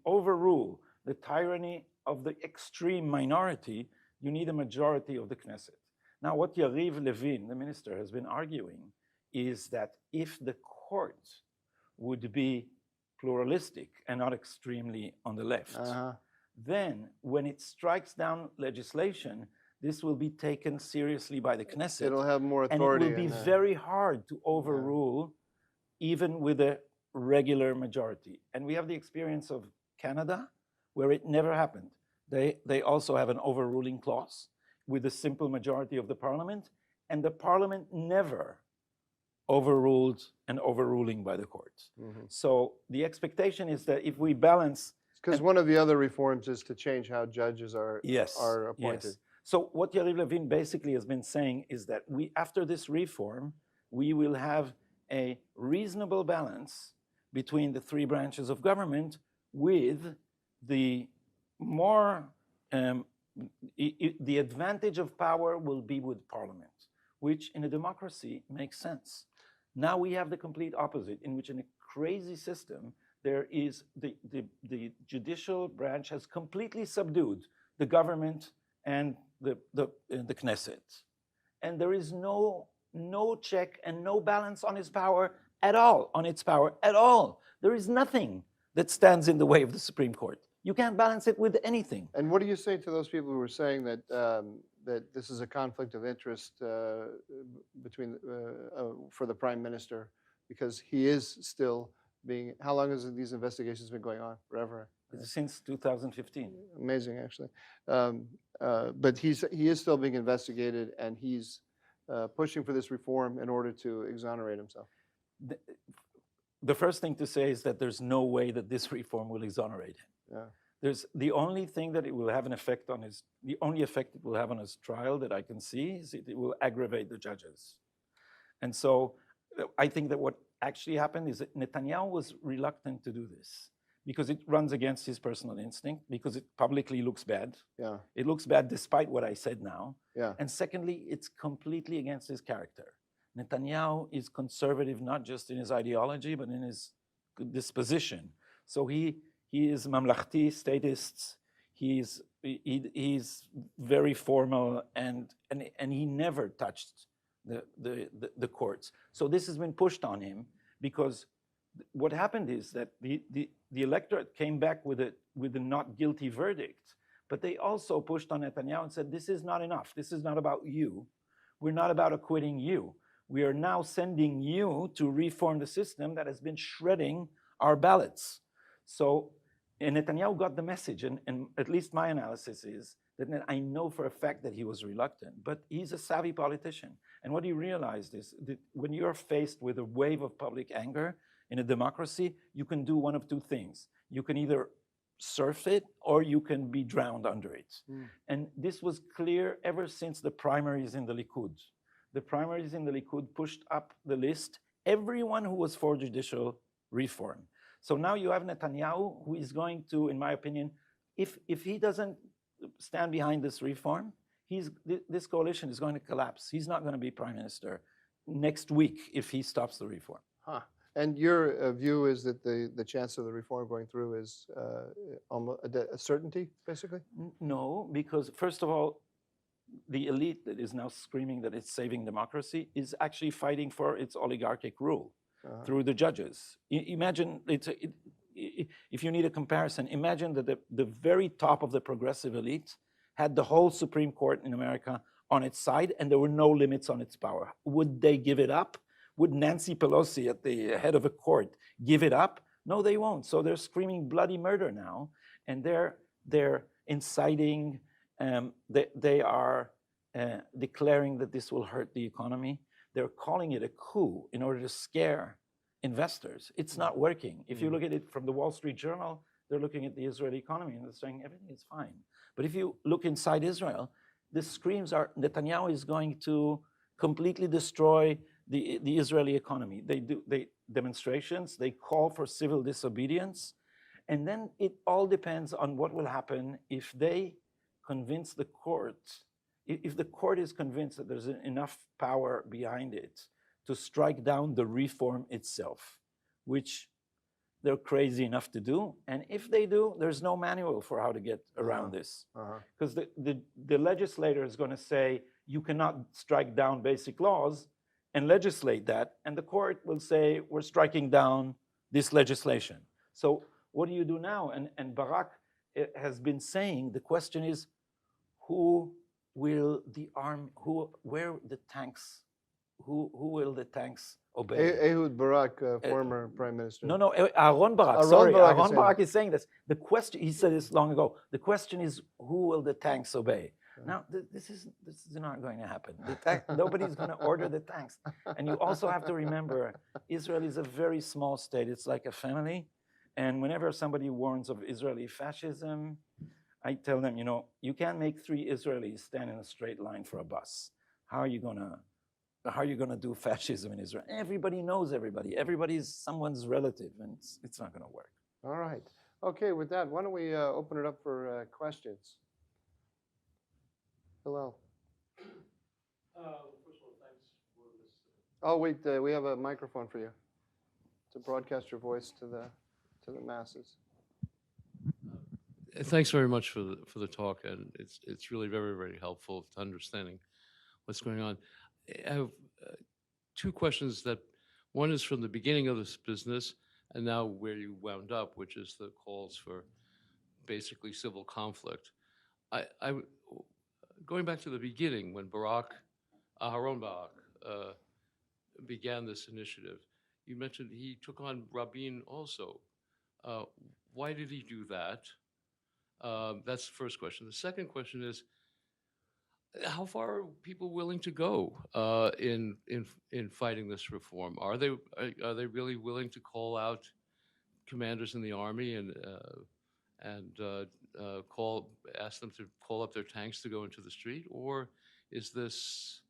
overrule the tyranny of the extreme minority, you need a majority of the Knesset. Now, what Yariv Levin, the minister, has been arguing is that if the court would be pluralistic and not extremely on the left, then when it strikes down legislation, this will be taken seriously by the Knesset. It'll have more authority. And it will be very hard to overrule even with a regular majority. And we have the experience of Canada, where it never happened. They also have an overruling clause with a simple majority of the parliament, and the parliament never overruled an overruling by the courts. So the expectation is that if we balance... Because one of the other reforms is to change how judges are appointed. Yes. So what Yariv Levin basically has been saying is that after this reform, we will have a reasonable balance between the three branches of government with the more, the advantage of power will be with parliament, which in a democracy makes sense. Now we have the complete opposite, in which in a crazy system, there is the judicial branch has completely subdued the government and the Knesset. And there is no check and no balance on its power at all, There is nothing that stands in the way of the Supreme Court. You can't balance it with anything. And what do you say to those people who are saying that that this is a conflict of interest between for the prime minister, because he is still being? How long has these investigations been going on? Forever. Since 2015. Amazing, actually. But he is still being investigated, and he's pushing for this reform in order to exonerate himself. The first thing to say is that there's no way that this reform will exonerate him. Yeah. There's the only thing that it will have an effect on the only effect it will have on his trial that I can see is it will aggravate the judges. And so I think that what actually happened is that Netanyahu was reluctant to do this because it runs against his personal instinct, because it publicly looks bad. Yeah. It looks bad despite what I said now. Yeah. And secondly, it's completely against his character. Netanyahu is conservative not just in his ideology, but in his disposition. So he is mamlachti, statist. He's very formal, and he never touched the courts. So this has been pushed on him because what happened is that the electorate came back with a not guilty verdict, but they also pushed on Netanyahu and said, this is not enough. This is not about you. We're not about acquitting you. We are now sending you to reform the system that has been shredding our ballots. So, and Netanyahu got the message, and at least my analysis is that I know for a fact that he was reluctant, but he's a savvy politician. And what he realized is that when you're faced with a wave of public anger in a democracy, you can do one of two things. You can either surf it or you can be drowned under it. And this was clear ever since the primaries in the Likud. The primaries in the Likud pushed up the list everyone who was for judicial reform. So now you have Netanyahu, who is going to, in my opinion, if he doesn't stand behind this reform, this coalition is going to collapse. He's not going to be prime minister next week if he stops the reform. Huh. And your view is that the chance of the reform going through is almost a certainty, basically? No, because first of all, the elite that is now screaming that it's saving democracy is actually fighting for its oligarchic rule through the judges. Imagine, if you need a comparison, imagine that the very top of the progressive elite had the whole Supreme Court in America on its side and there were no limits on its power. Would they give it up? Would Nancy Pelosi at the head of a court give it up? No, they won't. So they're screaming bloody murder now, and they're inciting, they are declaring that this will hurt the economy. They're calling it a coup in order to scare investors. It's not working. If you look at it from the Wall Street Journal, they're looking at the Israeli economy and they're saying everything is fine. But if you look inside Israel, the screams are Netanyahu is going to completely destroy the Israeli economy. They do demonstrations, they call for civil disobedience, and then it all depends on what will happen if they convince the court, if the court is convinced that there's enough power behind it to strike down the reform itself, which they're crazy enough to do. And if they do, there's no manual for how to get around this. Because the legislator is going to say, you cannot strike down basic laws and legislate that. And the court will say, we're striking down this legislation. So what do you do now? And Barak has been saying, the question is, who will the army, where the tanks, who will the tanks obey? Ehud Barak, former prime minister. No, Aaron Barak. Aaron Barak is saying this. The question, he said this long ago. The question is, who will the tanks obey? Now, this is not going to happen. Nobody's going to order the tanks. And you also have to remember, Israel is a very small state. It's like a family. And whenever somebody warns of Israeli fascism, I tell them, you can't make 3 Israelis stand in a straight line for a bus. How are you going to do fascism in Israel? Everybody knows everybody. Everybody's someone's relative, and it's not going to work. All right. Okay, with that, why don't we open it up for questions? Hello. First of all, thanks for this. Oh, wait, we have a microphone for you to broadcast your voice to the masses. Thanks very much for the talk, and it's really very, very helpful to understanding what's going on. I have 2 questions. One is from the beginning of this business, and now where you wound up, which is the calls for basically civil conflict. Going back to the beginning, when Aaron Barak began this initiative, you mentioned he took on Rabin also. Why did he do that? That's the first question. The second question is, how far are people willing to go in fighting this reform? Are they really willing to call out commanders in the army and ask them to call up their tanks to go into the street, or is this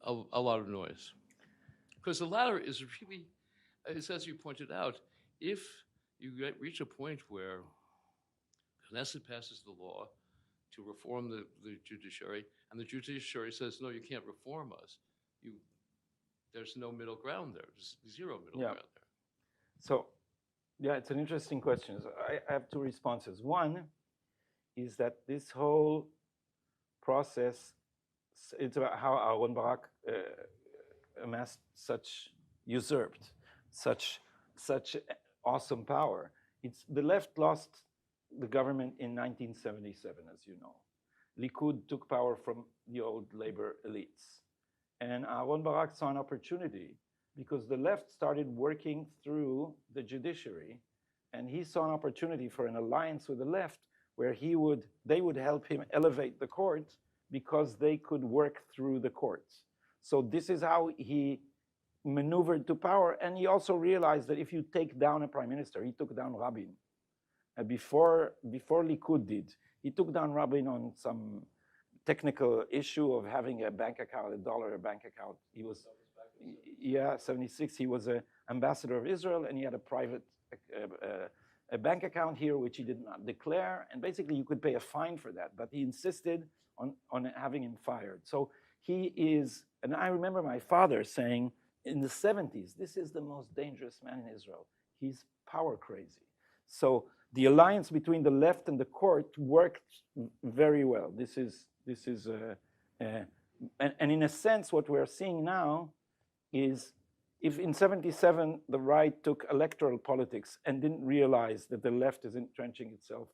a lot of noise? Because the latter is really, as you pointed out, if you reach a point where Knesset passes the law to reform the judiciary, and the judiciary says, no, you can't reform us, there's no middle ground there. There's zero middle ground there. So, yeah, it's an interesting question. So I have 2 responses. One is that this whole process, it's about how Aaron Barak amassed such usurped such awesome power. The left lost the government in 1977, as you know. Likud took power from the old labor elites. And Aaron Barak saw an opportunity because the left started working through the judiciary, and he saw an opportunity for an alliance with the left where they would help him elevate the court because they could work through the courts. So this is how he maneuvered to power, and he also realized that if you take down a prime minister, he took down Rabin. Before Likud did, he took down Rabin on some technical issue of having a bank account, $1 bank account. He was, 76. He was an ambassador of Israel, and he had a private a bank account here, which he did not declare. And basically, you could pay a fine for that. But he insisted on having him fired. So he is, and I remember my father saying in the 70s, this is the most dangerous man in Israel. He's power crazy. So the alliance between the left and the court worked very well. And in a sense, what we're seeing now is if in 77 the right took electoral politics and didn't realize that the left is entrenching itself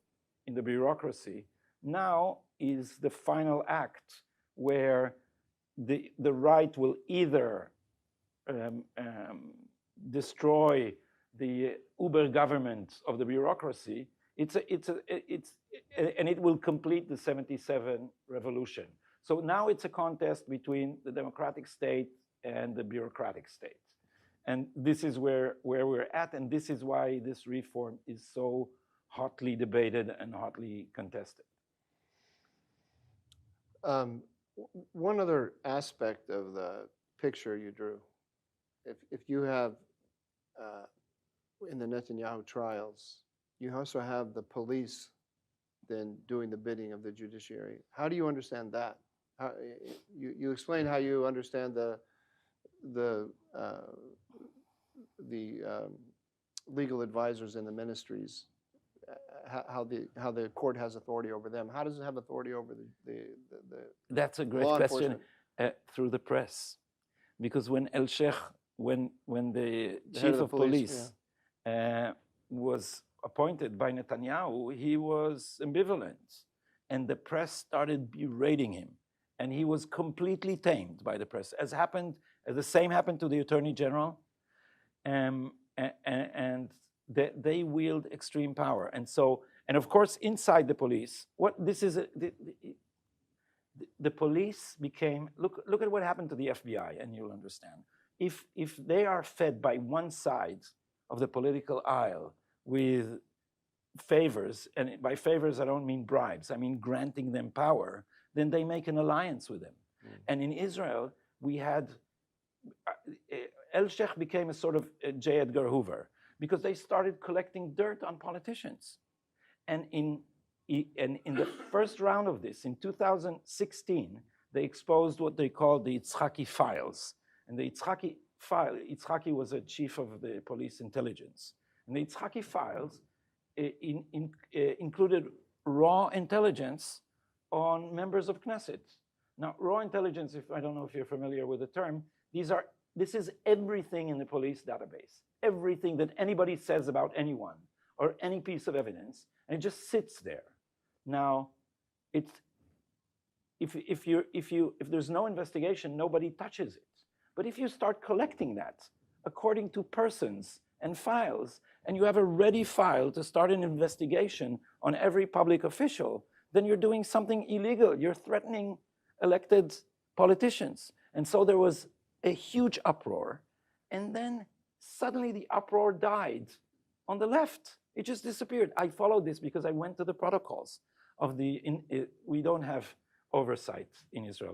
in the bureaucracy, now is the final act where the right will either destroy the uber government of the bureaucracy, and it will complete the 77 revolution. So now it's a contest between the democratic state and the bureaucratic state. And this is where we're at, and this is why this reform is so hotly debated and hotly contested. One other aspect of the picture you drew, if you have, in the Netanyahu trials, you also have the police then doing the bidding of the judiciary. How do you understand that? You explain how you understand the legal advisors in the ministries, how the court has authority over them. How does it have authority over the That's a great question. Through the press, because when when the chief of police was appointed by Netanyahu, he was ambivalent, and the press started berating him, and he was completely tamed by the press. The same happened to the Attorney General, and they wield extreme power. And of course, inside the police, the police became, look at what happened to the FBI, and you'll understand. If they are fed by one side of the political aisle with favors, and by favors I don't mean bribes, I mean granting them power, then they make an alliance with them. And in Israel, we had, El-Sheikh became a sort of J. Edgar Hoover, because they started collecting dirt on politicians. And in the first round of this, in 2016, they exposed what they called the Yitzhaki files. And the Yitzhaki file, Yitzhaki was a chief of the police intelligence. And the Yitzhaki files included raw intelligence on members of Knesset. Now, raw intelligence, I don't know if you're familiar with the term, this is everything in the police database, everything that anybody says about anyone or any piece of evidence, and it just sits there. Now, if there's no investigation, nobody touches it. But if you start collecting that according to persons and files, and you have a ready file to start an investigation on every public official, then you're doing something illegal. You're threatening elected politicians. And so there was a huge uproar. And then suddenly the uproar died on the left. It just disappeared. I followed this because I went to the protocols of we don't have oversight in Israel.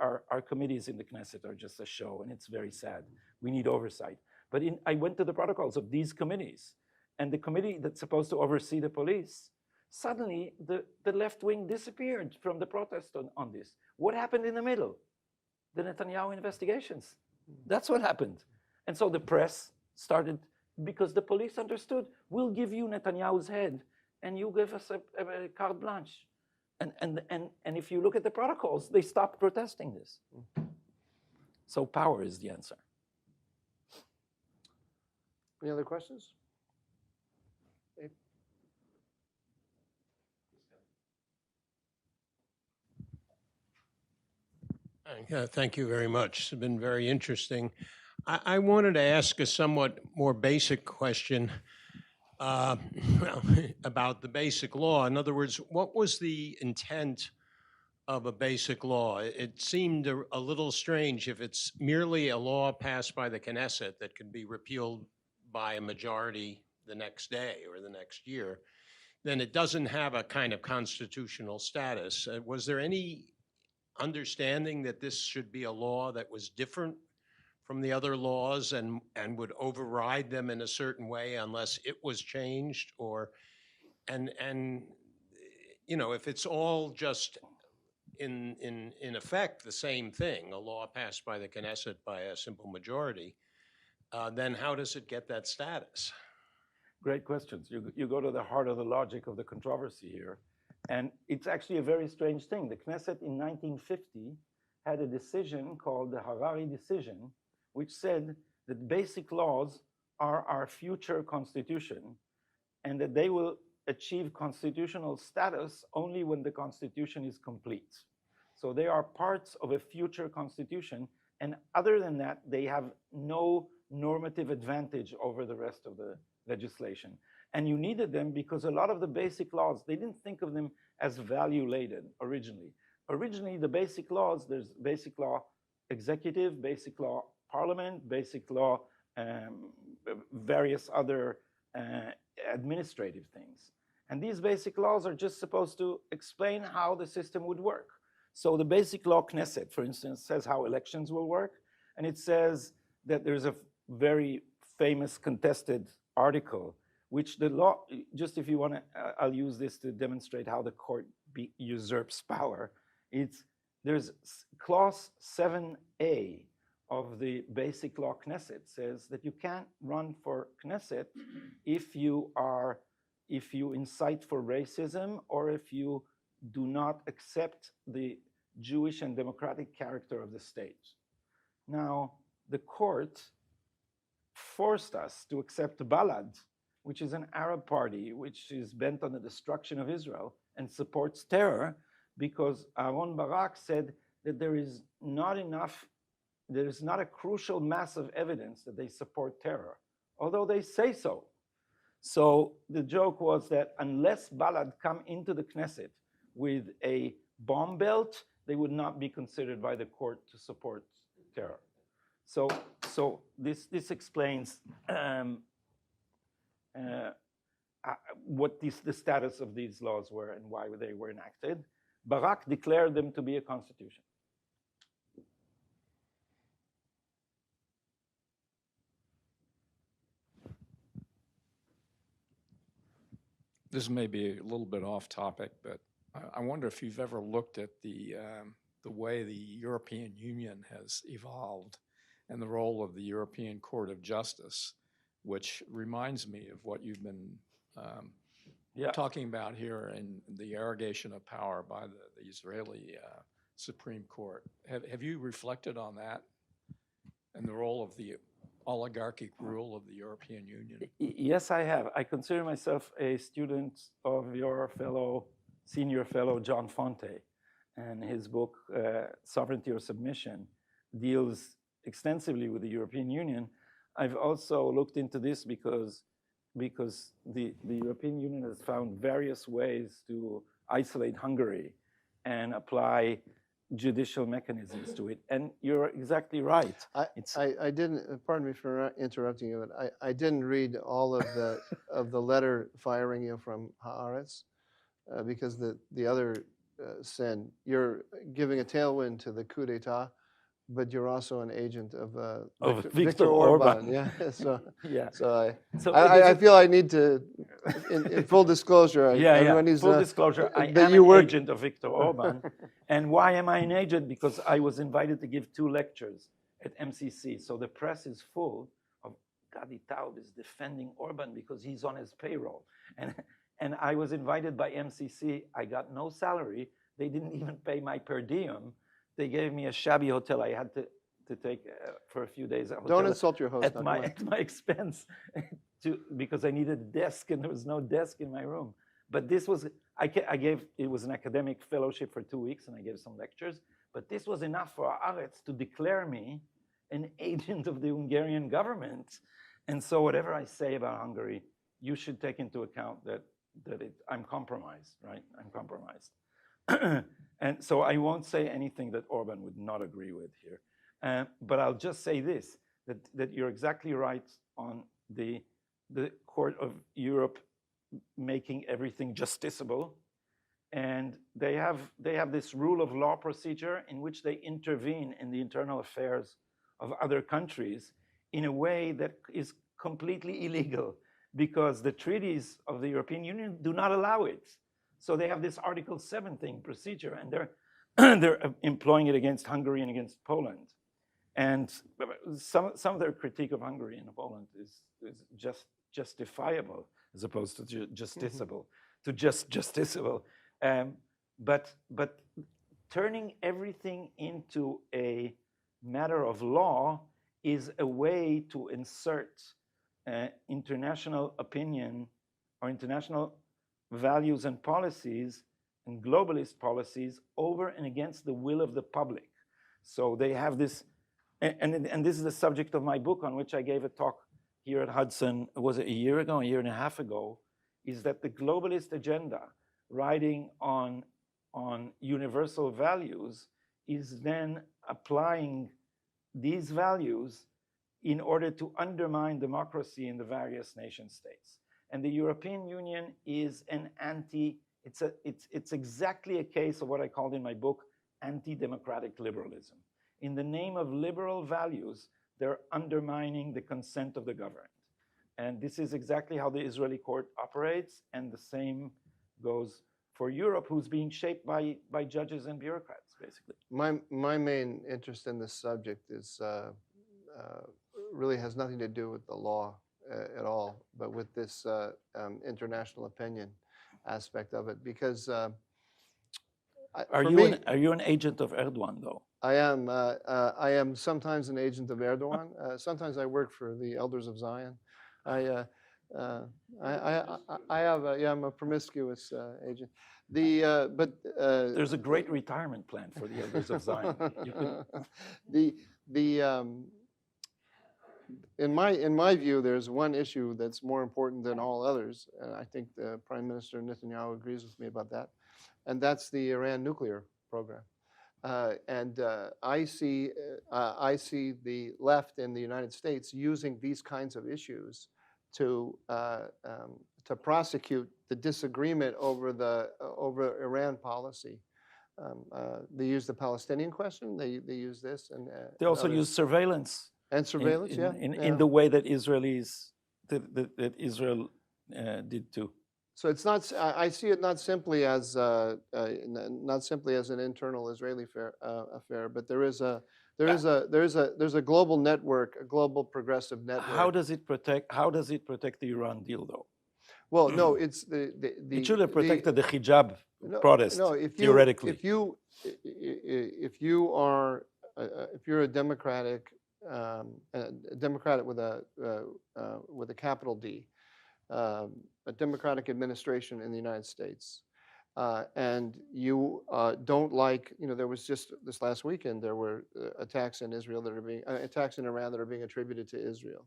Our committees in the Knesset are just a show, and it's very sad. We need oversight. But I went to the protocols of these committees, and the committee that's supposed to oversee the police, suddenly the left wing disappeared from the protest on this. What happened in the middle? The Netanyahu investigations. That's what happened. And so the press started, because the police understood, we'll give you Netanyahu's head, and you give us a carte blanche. And if you look at the protocols, they stopped protesting this. So power is the answer. Any other questions? Dave? Thank you very much. It's been very interesting. I wanted to ask a somewhat more basic question well, about the basic law. In other words, what was the intent of a basic law? It seemed a little strange if it's merely a law passed by the Knesset that could be repealed by a majority the next day or the next year, then it doesn't have a kind of constitutional status. Was there any understanding that this should be a law that was different from the other laws and would override them in a certain way unless it was changed? Or and you know, if it's all just in effect the same thing, a law passed by the Knesset by a simple majority, then how does it get that status? Great questions. You go to the heart of the logic of the controversy here. And it's actually a very strange thing. The Knesset in 1950 had a decision called the Harari decision, which said that basic laws are our future constitution and that they will achieve constitutional status only when the constitution is complete. So they are parts of a future constitution, and other than that, they have no normative advantage over the rest of the legislation. And you needed them because a lot of the basic laws, they didn't think of them as value-laden originally. Originally, the basic laws, there's basic law executive, basic law parliament, basic law various other administrative things. And these basic laws are just supposed to explain how the system would work. So the basic law Knesset, for instance, says how elections will work. And it says that there's a very famous contested article, which the law, just if you want to, I'll use this to demonstrate how the court usurps power. There's clause 7a of the basic law Knesset says that you can't run for Knesset if you incite for racism or if you do not accept the Jewish and democratic character of the state. Now, the court forced us to accept Balad, which is an Arab party which is bent on the destruction of Israel and supports terror, because Aaron Barak said that there is not a crucial mass of evidence that they support terror, although they say so. So the joke was that unless Balad come into the Knesset with a bomb belt, they would not be considered by the court to support terror. So this explains what the status of these laws were and why they were enacted. Barak declared them to be a constitution. This may be a little bit off topic, but I wonder if you've ever looked at the way the European Union has evolved and the role of the European Court of Justice, which reminds me of what you've been talking about here in the arrogation of power by the Israeli Supreme Court. Have you reflected on that and the role of the oligarchic rule of the European Union? Yes, I have. I consider myself a student of your senior fellow, John Fonte, and his book, Sovereignty or Submission, deals extensively with the European Union. I've also looked into this because the European Union has found various ways to isolate Hungary and apply judicial mechanisms to it. And you're exactly right. I didn't, pardon me for interrupting you, but I didn't read all of the of the letter firing you from Haaretz because the other said you're giving a tailwind to the coup d'etat, but you're also an agent of Viktor Orban. Yeah. So yeah. So I feel I need to, in full disclosure, everyone needs full to, disclosure. I that am you an work agent of Viktor Orban. And why am I an agent? Because I was invited to give 2 lectures at MCC. So the press is full of Gadi Taub is defending Orban because he's on his payroll. And I was invited by MCC. I got no salary. They didn't even pay my per diem. They gave me a shabby hotel. I had to to take for a few days a Don't hotel insult your host. at my expense because I needed a desk and there was no desk in my room. But this was, it was an academic fellowship for 2 weeks and I gave some lectures, but this was enough for Haaretz to declare me an agent of the Hungarian government. And so whatever I say about Hungary, you should take into account that I'm compromised, right? I'm compromised. And so I won't say anything that Orban would not agree with here. But I'll just say this, that you're exactly right on the Court of Europe making everything justiciable. And they have this rule of law procedure in which they intervene in the internal affairs of other countries in a way that is completely illegal because the treaties of the European Union do not allow it. So they have this Article 7 procedure, and they're employing it against Hungary and against Poland. And some of their critique of Hungary and Poland is just justifiable as opposed to justiciable, but turning everything into a matter of law is a way to insert international opinion or international values and policies and globalist policies over and against the will of the public. So they have this, and this is the subject of my book on which I gave a talk here at Hudson, was it a year and a half ago, is that the globalist agenda riding on universal values is then applying these values in order to undermine democracy in the various nation states. And the European Union is an it's exactly a case of what I called in my book, anti-democratic liberalism. In the name of liberal values, they're undermining the consent of the governed. And this is exactly how the Israeli court operates, and the same goes for Europe, who's being shaped by judges and bureaucrats, basically. My main interest in this subject is really has nothing to do with the law at all, but with this international opinion aspect of it. Because are you an agent of Erdogan, though? I am sometimes an agent of Erdogan. Sometimes I work for the Elders of Zion. I'm a promiscuous agent. There's a great retirement plan for the Elders of Zion. In my view, there's one issue that's more important than all others, and I think the Prime Minister Netanyahu agrees with me about that, and that's the Iran nuclear program. I see the left in the United States using these kinds of issues to prosecute the disagreement over Iran policy. They use the Palestinian question. They use this, and they also use surveillance. And surveillance, in the way that Israel did too. So it's not. I see it not simply as an internal Israeli affair, but there's a global network, a global progressive network. How does it protect the Iran deal, though? Well, no, it's it should have protected the hijab protest. No, theoretically, if you're a Democratic with a capital D, a Democratic administration in the United States, and you don't like, there was just this last weekend there were attacks in Israel attacks in Iran that are being attributed to Israel,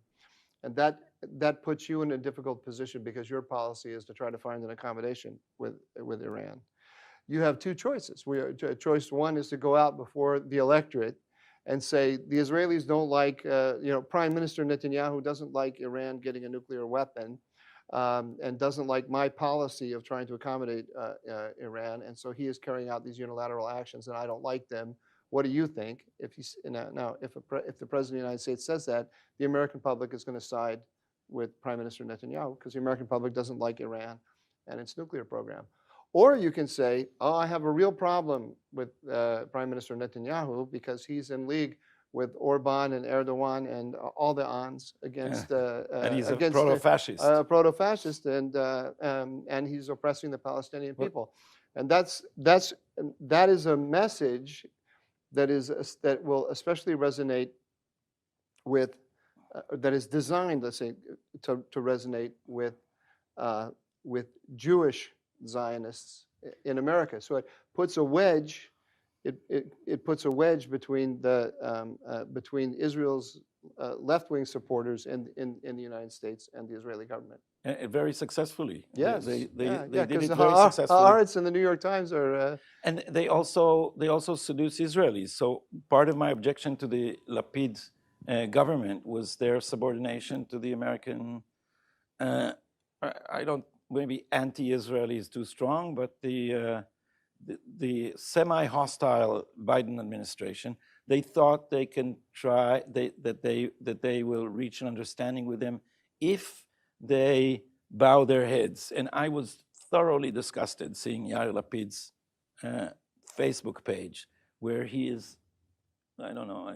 and that puts you in a difficult position because your policy is to try to find an accommodation with Iran. You have two choices. Choice one is to go out before the electorate and say the Israelis don't like, Prime Minister Netanyahu doesn't like Iran getting a nuclear weapon, and doesn't like my policy of trying to accommodate Iran, and so he is carrying out these unilateral actions, and I don't like them. What do you think? If the President of the United States says that, the American public is going to side with Prime Minister Netanyahu because the American public doesn't like Iran and its nuclear program. Or you can say, oh, I have a real problem with Prime Minister Netanyahu because he's in league with Orban and Erdogan and all the ons against and he's a proto-fascist. Proto-fascist, and he's oppressing the Palestinian people. And that is a message that will especially resonate with, that is designed, let's say, to resonate with Jewish Zionists in America. So it puts a wedge. It puts a wedge between between Israel's left-wing supporters in the United States and the Israeli government. Very successfully. Yes, They did because it very successfully. Haaretz and the New York Times are. And they also seduce Israelis. So part of my objection to the Lapid government was their subordination to the American. I don't, maybe anti-Israeli is too strong, but the semi-hostile Biden administration, they thought they can try that they will reach an understanding with them if they bow their heads. And I was thoroughly disgusted seeing Yair Lapid's Facebook page, where he is, I don't know,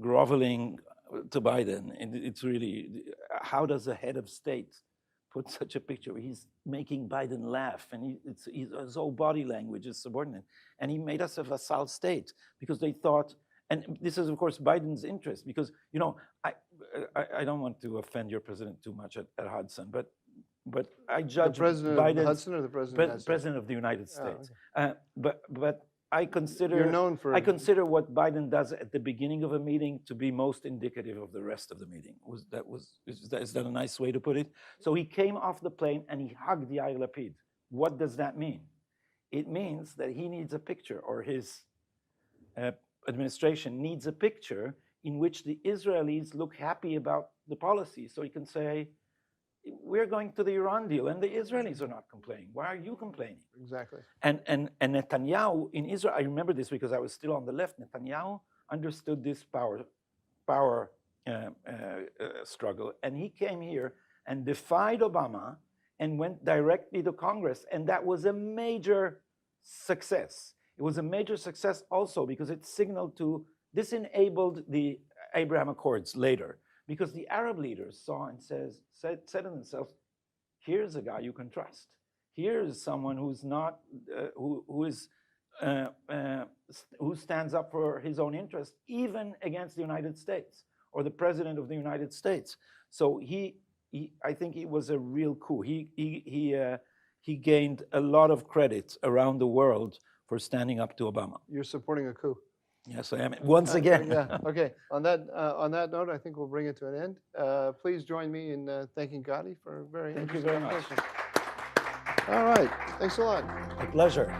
groveling to Biden. And it's really, how does a head of state put such a picture? He's making Biden laugh, and his whole body language is subordinate. And he made us a vassal state because they thought, and this is of course Biden's interest, because I don't want to offend your president too much at Hudson, but I judge the president Biden, of Hudson or the president? President of the United States. Oh, okay. But I consider You're known for. I consider what Biden does at the beginning of a meeting to be most indicative of the rest of the meeting. Is that a nice way to put it? So he came off the plane and he hugged Yair Lapid. What does that mean? It means that he needs a picture, or his administration needs a picture in which the Israelis look happy about the policy, so he can say, we're going to the Iran deal, and the Israelis are not complaining. Why are you complaining? Exactly. And Netanyahu in Israel, I remember this because I was still on the left. Netanyahu understood this power struggle, and he came here and defied Obama and went directly to Congress, and that was a major success. It was a major success also because it signaled to, this enabled the Abraham Accords later, because the Arab leaders saw and said to themselves, here's a guy you can trust. Here's someone who's not, who stands up for his own interest, even against the United States or the president of the United States. So I think it was a real coup. He gained a lot of credit around the world for standing up to Obama. You're supporting a coup. Yes, I am. Once again. Yeah. Okay. On that note, I think we'll bring it to an end. Please join me in thanking Gadi for a very Thank you very much. All right. Thanks a lot. A pleasure.